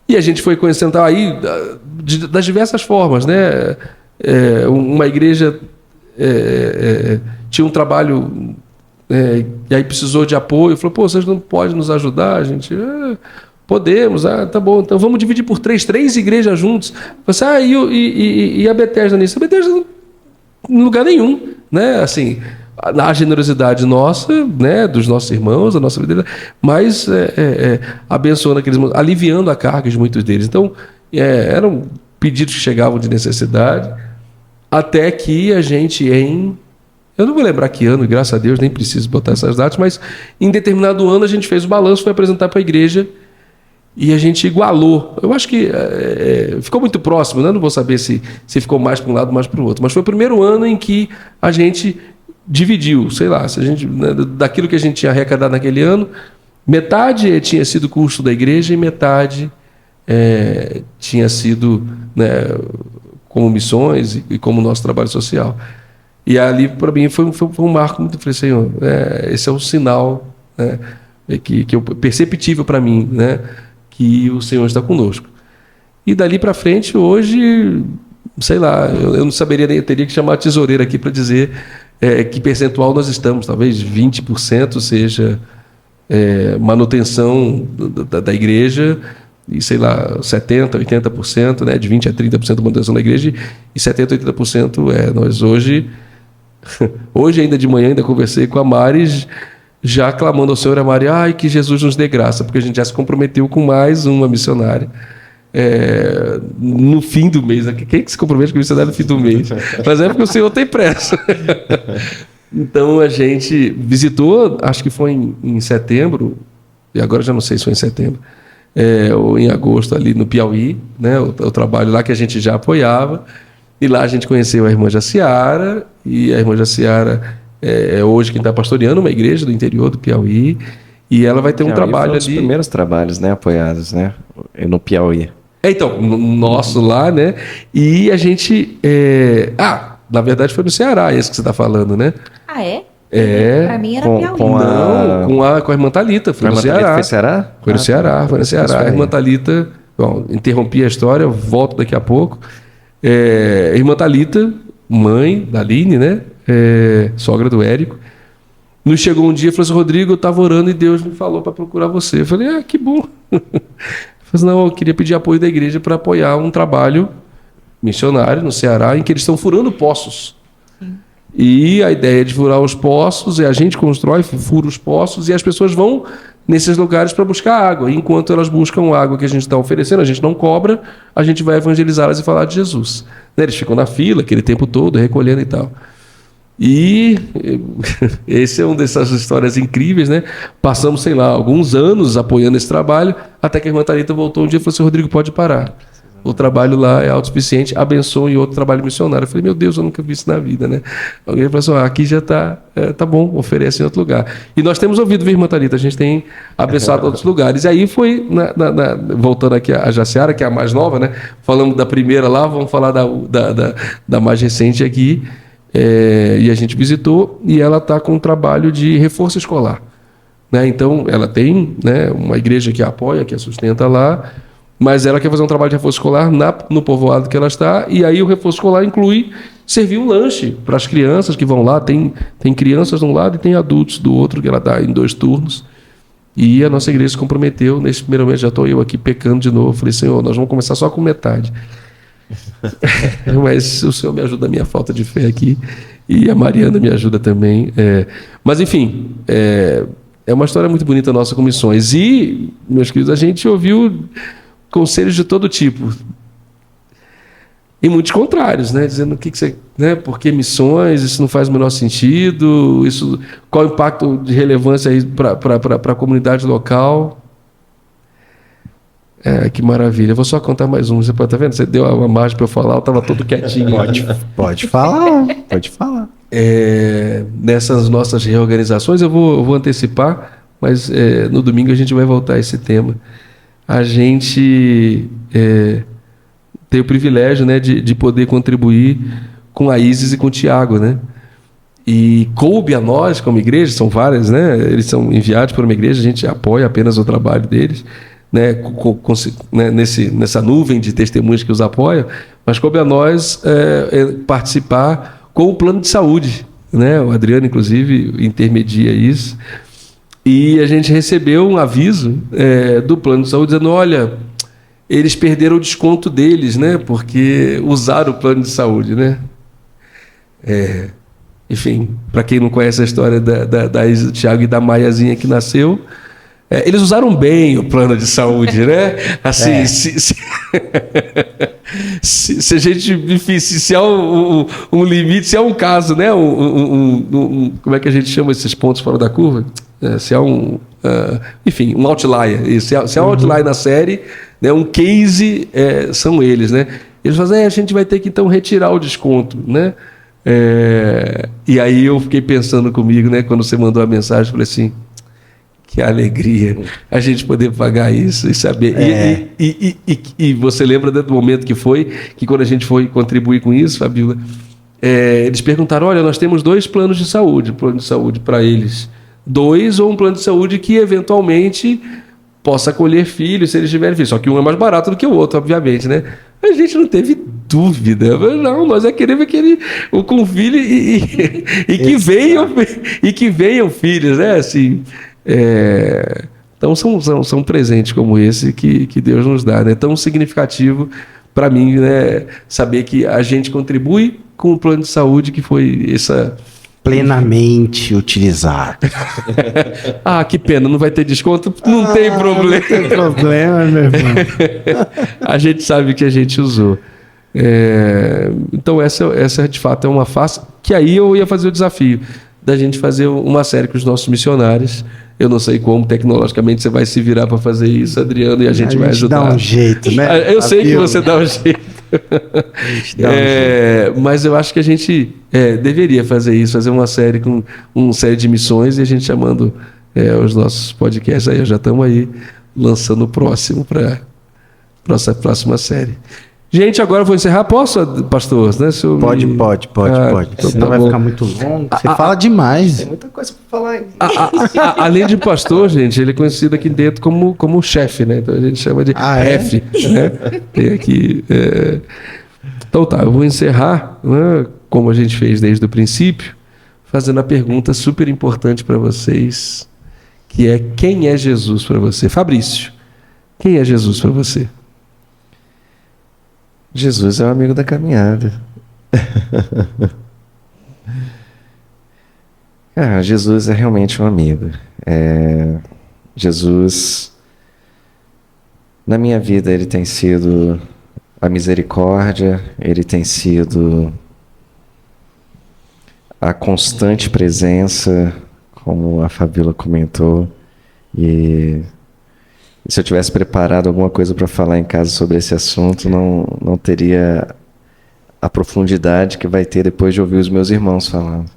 E a gente foi conhecendo aí das diversas formas, né? Uma igreja tinha um trabalho e aí precisou de apoio, falou, pô, vocês não podem nos ajudar? A gente, podemos, tá bom, então vamos dividir por 3 igrejas juntos. Você, e a Bethesda nisso? A Bethesda em lugar nenhum, né? Assim, na generosidade nossa, né, dos nossos irmãos, da nossa vida, mas abençoando aqueles, aliviando a carga de muitos deles. Então, eram pedidos que chegavam de necessidade, até que a gente eu não vou lembrar que ano, graças a Deus, nem preciso botar essas datas, mas em determinado ano a gente fez o balanço, foi apresentar para a igreja e a gente igualou. Eu acho que ficou muito próximo, né? Não vou saber se ficou mais para um lado ou mais para o outro, mas foi o primeiro ano em que a gente dividiu, sei lá, se a gente, né, daquilo que a gente tinha arrecadado naquele ano, metade tinha sido custo da igreja e metade tinha sido, né, como missões e como nosso trabalho social. E ali, para mim, foi um marco muito. Eu falei, Senhor, esse é um sinal, né, que perceptível para mim, né, que o Senhor está conosco. E dali para frente, hoje, sei lá, eu não saberia nem, eu teria que chamar a tesoureira aqui para dizer que percentual nós estamos. Talvez 20% seja manutenção da igreja, e sei lá, 70%, 80%, né, de 20% a 30% manutenção da igreja, e 70%, 80% nós hoje ainda de manhã, ainda conversei com a Mari, já clamando ao Senhor, a Mari, que Jesus nos dê graça, porque a gente já se comprometeu com mais uma missionária. no fim do mês. Quem que se compromete com o missionário no fim do mês? Mas é porque o Senhor tem pressa. Então a gente visitou, acho que foi em setembro, e agora já não sei se foi em setembro, ou em agosto ali no Piauí, né, o trabalho lá que a gente já apoiava, e lá a gente conheceu a irmã Jaciara, e a irmã Jaciara é hoje quem está pastoreando uma igreja do interior do Piauí, e ela vai ter um Piauí trabalho foi um dos ali. primeiros trabalhos, né, apoiados, né, no Piauí. Então, nosso lá, né, e a gente... na verdade foi no Ceará, esse que você está falando, né? Ah, é? É. Pra mim era Com- Piauí. com a- Não, com a irmã Thalita, foi no Ceará. Foi Ceará? Foi no Ceará, foi no Ceará. A irmã Thalita, bom, interrompi a história, volto daqui a pouco. A irmã Thalita, mãe da Aline, né? Sogra do Érico, nos chegou um dia e falou assim: Rodrigo, eu estava orando e Deus me falou para procurar você. Eu falei: que bom. Eu falei assim: não, eu queria pedir apoio da igreja para apoiar um trabalho missionário no Ceará em que eles estão furando poços. E a ideia de furar os poços é a gente constrói, fura os poços e as pessoas vão nesses lugares para buscar água. E enquanto elas buscam água que a gente está oferecendo, a gente não cobra, a gente vai evangelizá-las e falar de Jesus. Né? Eles ficam na fila aquele tempo todo, recolhendo e tal. E esse é uma dessas histórias incríveis, né? Passamos, sei lá, alguns anos apoiando esse trabalho, até que a irmã Thalita voltou um dia e falou assim: Rodrigo, pode parar. O trabalho lá é autossuficiente, abençoe outro trabalho missionário. Eu falei: meu Deus, eu nunca vi isso na vida, né? Alguém falou assim: aqui já está tá bom, oferece em outro lugar. E nós temos ouvido, viu, irmã Thalita? A gente tem abençoado outros lugares. E aí foi, voltando aqui a Jaciara, que é a mais nova, né? Falamos da primeira lá, vamos falar da mais recente aqui. E a gente visitou e ela está com um trabalho de reforço escolar. Né? Então, ela tem, né, uma igreja que a apoia, que a sustenta lá, mas ela quer fazer um trabalho de reforço escolar no povoado que ela está, e aí o reforço escolar inclui servir um lanche para as crianças que vão lá. Tem crianças de um lado e tem adultos do outro, que ela dá em 2 turnos. E a nossa igreja se comprometeu. Nesse primeiro mês já estou eu aqui pecando de novo. Falei: Senhor, nós vamos começar só com metade. Mas o Senhor me ajuda na minha falta de fé aqui, e a Mariana me ajuda também. Mas enfim, é uma história muito bonita nossa com missões. E, meus queridos, a gente ouviu conselhos de todo tipo, e muitos contrários, né? Dizendo que você, né? Por que missões? Isso não faz o menor sentido. Qual o impacto de relevância aí para a comunidade local? Que maravilha. Eu vou só contar mais um. Você tá vendo? Você deu uma margem para eu falar, eu estava todo quietinho. Pode falar, pode falar. Nessas nossas reorganizações, eu vou antecipar, mas no domingo a gente vai voltar a esse tema. A gente tem o privilégio, né, de poder contribuir com a Isis e com o Tiago, né? E coube a nós, como igreja, são várias, né? Eles são enviados por uma igreja, a gente apoia apenas o trabalho deles, né? Nessa nuvem de testemunhas que os apoiam, mas coube a nós participar com o plano de saúde, né? O Adriano, inclusive, intermedia isso. E a gente recebeu um aviso do plano de saúde dizendo: olha, eles perderam o desconto deles, né? Porque usaram o plano de saúde, né? Enfim, para quem não conhece a história da Isa, do Thiago e da Maiazinha que nasceu, eles usaram bem o plano de saúde, né? Assim, se a gente, enfim, se há um limite, se há um caso, né? Como é que a gente chama esses pontos fora da curva? Se há enfim, um outlier. Se há um outlier na série, né, um case, são eles, né? Eles fazem: a gente vai ter que então retirar o desconto, né? E aí eu fiquei pensando comigo, né? Quando você mandou a mensagem, eu falei assim: que alegria a gente poder pagar isso e saber. E você lembra do momento que foi, que quando a gente foi contribuir com isso, Fabíola, eles perguntaram: olha, nós temos 2 planos de saúde, plano de saúde para eles 2, ou um plano de saúde que eventualmente possa acolher filhos, se eles tiverem filhos. Só que um é mais barato do que o outro, obviamente, né? A gente não teve dúvida. Não, nós queremos com filho e que venham filhos, né? Assim, então são presentes como esse que Deus nos dá, né? Tão significativo para mim, né? Saber que a gente contribui com o plano de saúde, que foi plenamente utilizado. Ah, que pena, não vai ter desconto? Não tem problema. Não tem problema, meu irmão. A gente sabe que a gente usou. Então essa de fato é uma face que aí eu ia fazer o desafio da gente fazer uma série com os nossos missionários. Eu não sei como tecnologicamente você vai se virar para fazer isso, Adriano, e a gente vai ajudar. Dá um jeito, né? Eu sei que você dá um jeito. Mas eu acho que a gente deveria fazer isso, fazer uma série com uma série de missões e a gente chamando os nossos podcasts aí. Já estamos aí lançando o próximo para essa próxima série. Gente, agora eu vou encerrar. Posso, pastor? Né? Pode. Então Senão vai ficar muito longo. Você fala demais. Tem muita coisa para falar aí. Além de pastor, gente, ele é conhecido aqui dentro como chefe, né? Então a gente chama de F. Né? Tem aqui. Então tá, eu vou encerrar, né, como a gente fez desde o princípio, fazendo a pergunta super importante para vocês, que é: quem é Jesus para você? Fabrício, quem é Jesus para você? Jesus é o amigo da caminhada. Jesus é realmente um amigo. Jesus, na minha vida, ele tem sido a misericórdia, ele tem sido a constante presença, como a Fabíola comentou, e se eu tivesse preparado alguma coisa para falar em casa sobre esse assunto, não teria a profundidade que vai ter depois de ouvir os meus irmãos falando.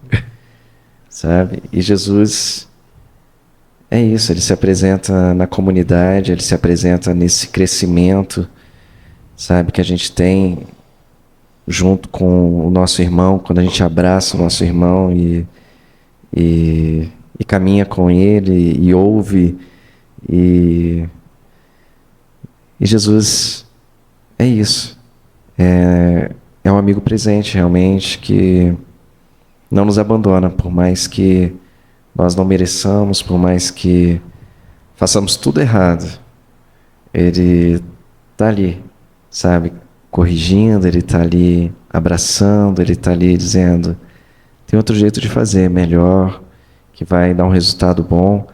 Sabe? E Jesus é isso, ele se apresenta na comunidade, ele se apresenta nesse crescimento, sabe, que a gente tem junto com o nosso irmão, quando a gente abraça o nosso irmão e caminha com ele e ouve. E Jesus é isso. É um amigo presente, realmente, que não nos abandona, por mais que nós não mereçamos, por mais que façamos tudo errado. Ele está ali, sabe, corrigindo, ele está ali abraçando, ele está ali dizendo: tem outro jeito de fazer, melhor, que vai dar um resultado bom.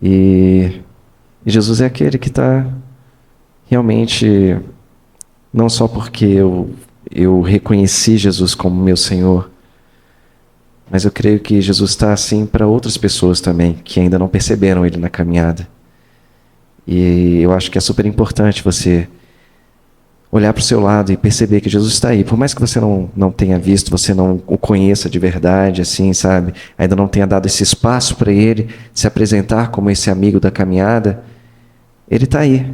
E Jesus é aquele que está realmente, não só porque eu reconheci Jesus como meu Senhor, mas eu creio que Jesus está assim para outras pessoas também, que ainda não perceberam ele na caminhada. E eu acho que é super importante você olhar para o seu lado e perceber que Jesus está aí. Por mais que você não tenha visto, você não o conheça de verdade, assim, sabe? Ainda não tenha dado esse espaço para ele se apresentar como esse amigo da caminhada, ele está aí.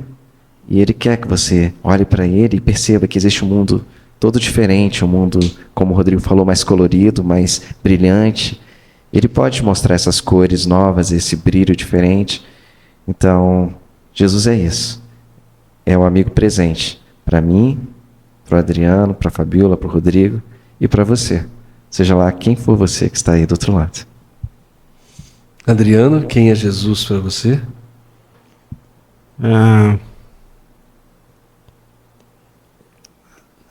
E ele quer que você olhe para ele e perceba que existe um mundo todo diferente, um mundo, como o Rodrigo falou, mais colorido, mais brilhante. Ele pode mostrar essas cores novas, esse brilho diferente. Então, Jesus é isso. É o amigo presente. Para mim, para o Adriano, para a Fabíola, para o Rodrigo e para você. Seja lá quem for você que está aí do outro lado. Adriano, quem é Jesus para você?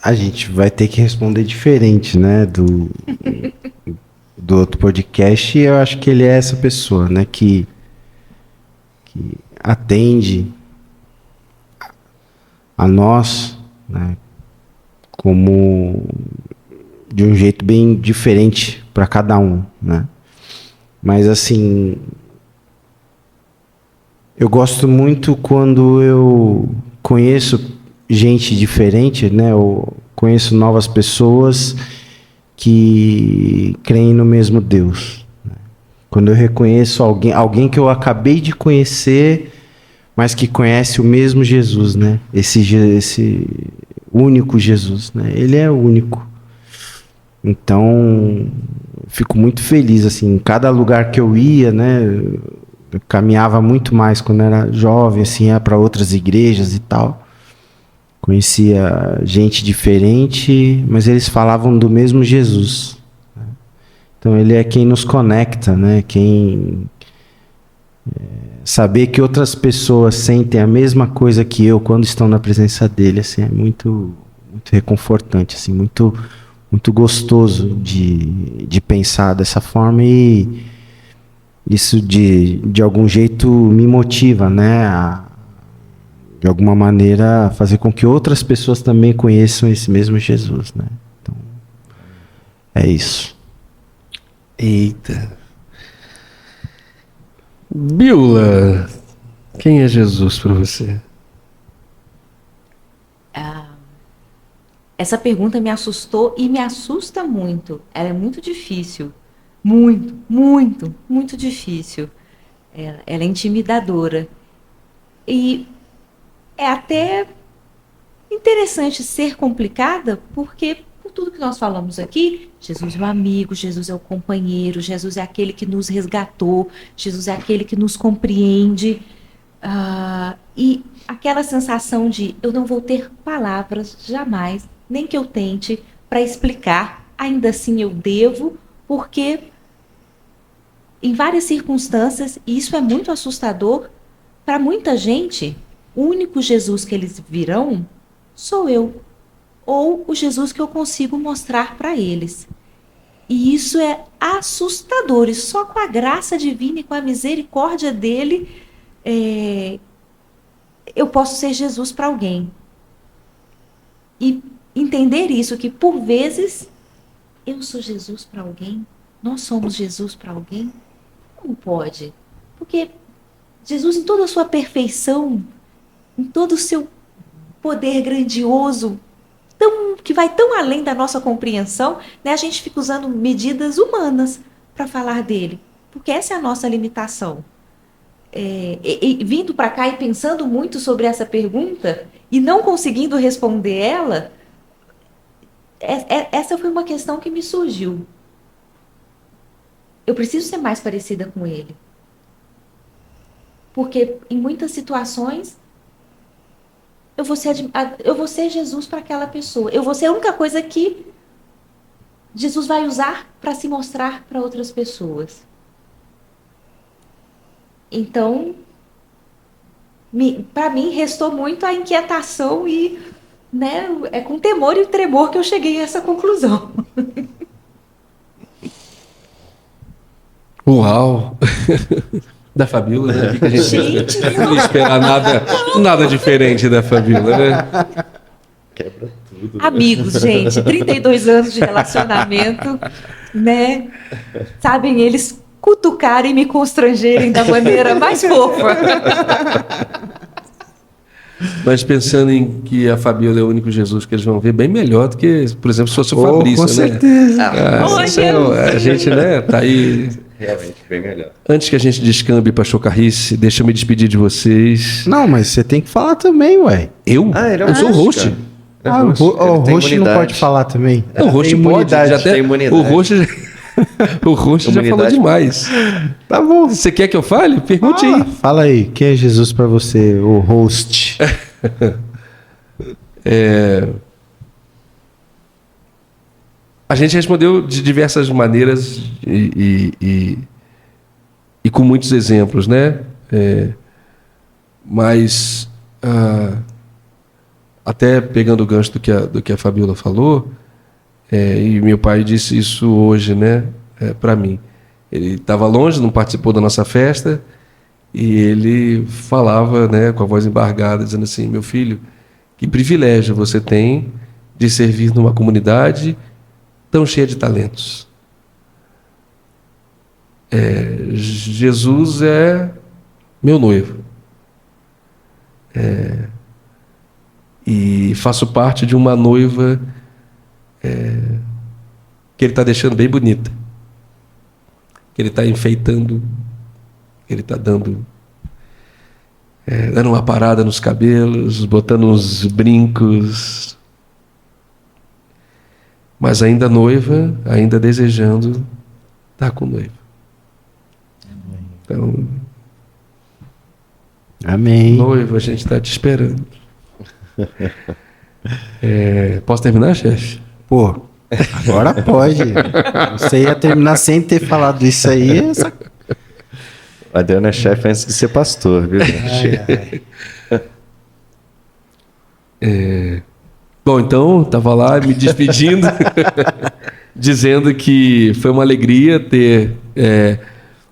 A gente vai ter que responder diferente, né, do outro podcast. E eu acho que ele é essa pessoa, né, que atende a nós, né, como de um jeito bem diferente para cada um, né? Mas assim, eu gosto muito quando eu conheço gente diferente, né? Eu conheço novas pessoas que creem no mesmo Deus, né? Quando eu reconheço alguém que eu acabei de conhecer, mas que conhece o mesmo Jesus, né? Esse único Jesus, né? Ele é único. Então, eu fico muito feliz, assim, em cada lugar que eu ia, né? Eu caminhava muito mais quando era jovem, assim, ia para outras igrejas e tal. Conhecia gente diferente, mas eles falavam do mesmo Jesus, né? Então, ele é quem nos conecta, né? Saber que outras pessoas sentem a mesma coisa que eu quando estão na presença dele, assim, é muito, muito reconfortante, assim, muito, muito gostoso de pensar dessa forma e isso de algum jeito me motiva, né? De alguma maneira fazer com que outras pessoas também conheçam esse mesmo Jesus, né? Então, é isso. Eita. Bíola, quem é Jesus para você? Essa pergunta me assustou e me assusta muito. Ela é muito difícil. Muito, muito, muito difícil. Ela é intimidadora. E é até interessante ser complicada, porque por tudo que nós falamos aqui, Jesus é o amigo, Jesus é o companheiro, Jesus é aquele que nos resgatou, Jesus é aquele que nos compreende. E aquela sensação de eu não vou ter palavras jamais, nem que eu tente, para explicar, ainda assim eu devo, porque em várias circunstâncias, e isso é muito assustador, para muita gente, o único Jesus que eles virão sou eu, ou o Jesus que eu consigo mostrar para eles. E isso é assustador, e só com a graça divina e com a misericórdia dele, eu posso ser Jesus para alguém. E entender isso, que por vezes eu sou Jesus para alguém, nós somos Jesus para alguém. Como pode? Porque Jesus, em toda a sua perfeição, em todo o seu poder grandioso, que vai tão além da nossa compreensão, né? A gente fica usando medidas humanas para falar dele, porque essa é a nossa limitação. Vindo para cá e pensando muito sobre essa pergunta e não conseguindo responder ela, essa foi uma questão que me surgiu. Eu preciso ser mais parecida com ele. Porque em muitas situações eu vou ser Jesus para aquela pessoa. Eu vou ser a única coisa que Jesus vai usar para se mostrar para outras pessoas. Então, para mim, restou muito a inquietação e, né, é com temor e tremor que eu cheguei a essa conclusão. Uau! Da Fabíola, né? Que a gente não ia esperar nada diferente da Fabíola, né? Quebra tudo. Amigos, gente, 32 anos de relacionamento, né? Sabem eles cutucarem e me constrangerem da maneira mais fofa. Mas pensando em que a Fabíola é o único Jesus que eles vão ver, bem melhor do que, por exemplo, se fosse o Fabrício, com né? certeza. A gente, né, tá aí. Realmente, bem melhor. Antes que a gente descambe para Chocarrice, deixa eu me despedir de vocês. Não, mas você tem que falar também, ué. Eu? Ele é Eu sou o host. cara. Ah, o host não pode falar também. Não, o host Tem pode. imunidade. Já até, Tem imunidade. o host já falou demais. Tá bom. Você quer que eu fale? Pergunte aí. Fala aí, quem é Jesus pra você, o host? A gente respondeu de diversas maneiras e com muitos exemplos, né? Mas até pegando o gancho do que a Fabíola falou, e meu pai disse isso hoje, né? Para mim. Ele estava longe, não participou da nossa festa, e ele falava, né, com a voz embargada, dizendo assim: meu filho, que privilégio você tem de servir numa comunidade tão cheia de talentos. Jesus é meu noivo. E faço parte de uma noiva que ele está deixando bem bonita. Que ele está enfeitando, que ele está dando uma parada nos cabelos, botando uns brincos, mas ainda noiva, ainda desejando estar com o noivo. Então, Amém. noiva, a gente está te esperando. Posso terminar, chefe? Pô, agora pode. Você ia terminar sem ter falado isso aí. O Adriano é chefe antes de ser pastor, viu, gente? Bom, então, estava lá me despedindo, dizendo que foi uma alegria ter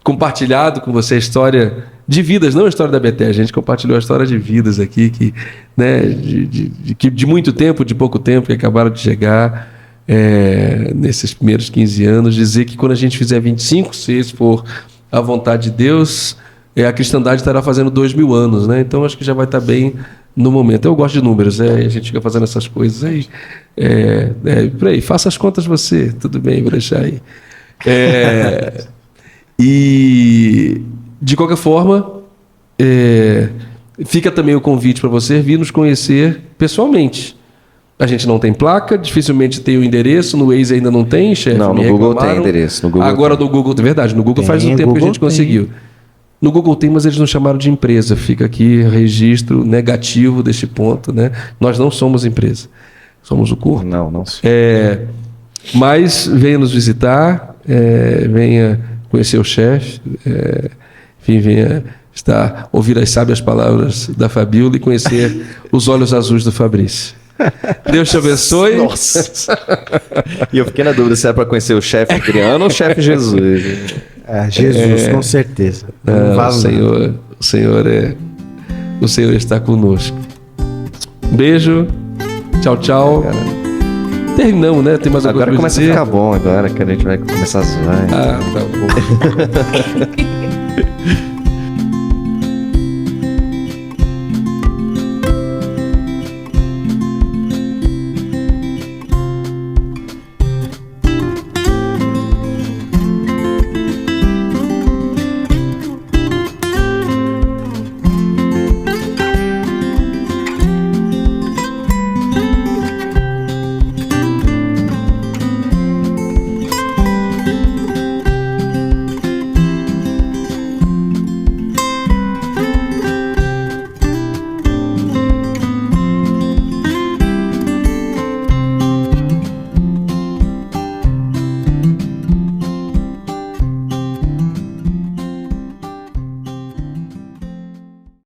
compartilhado com você a história de vidas, não a história da Bethel. A gente compartilhou a história de vidas aqui, que, né, de muito tempo, de pouco tempo, que acabaram de chegar nesses primeiros 15 anos. Dizer que quando a gente fizer 25, se esse for a vontade de Deus, a cristandade estará fazendo 2000 anos, né? Então acho que já vai estar bem no momento. Eu gosto de números, a gente fica fazendo essas coisas aí. Por aí, faça as contas você, tudo bem, vou deixar aí. E, de qualquer forma, fica também o convite para você vir nos conhecer pessoalmente. A gente não tem placa, dificilmente tem o endereço, no Waze ainda não tem, chefe. Não, no Google tem endereço. No Google agora tem. no Google, é verdade, no Google Tem, faz um tempo que a Google gente conseguiu. No Google tem, mas eles não chamaram de empresa. Fica aqui registro negativo deste ponto, né? Nós não somos empresa, somos o corpo. Não. Mas venha nos visitar, venha conhecer o chefe, enfim, venha ouvir as sábias palavras da Fabíola e conhecer os olhos azuis do Fabrício. Deus te abençoe. Nossa! E eu fiquei na dúvida se era para conhecer o chefe Adriano ou o chefe Jesus. Jesus, com certeza. Não, vale nada. o Senhor está conosco. Beijo. Tchau, tchau. Terminamos, né? Tem mais alguma Agora coisa começa a ficar bom, agora que a gente vai começar a zoar. Ah, tá bom.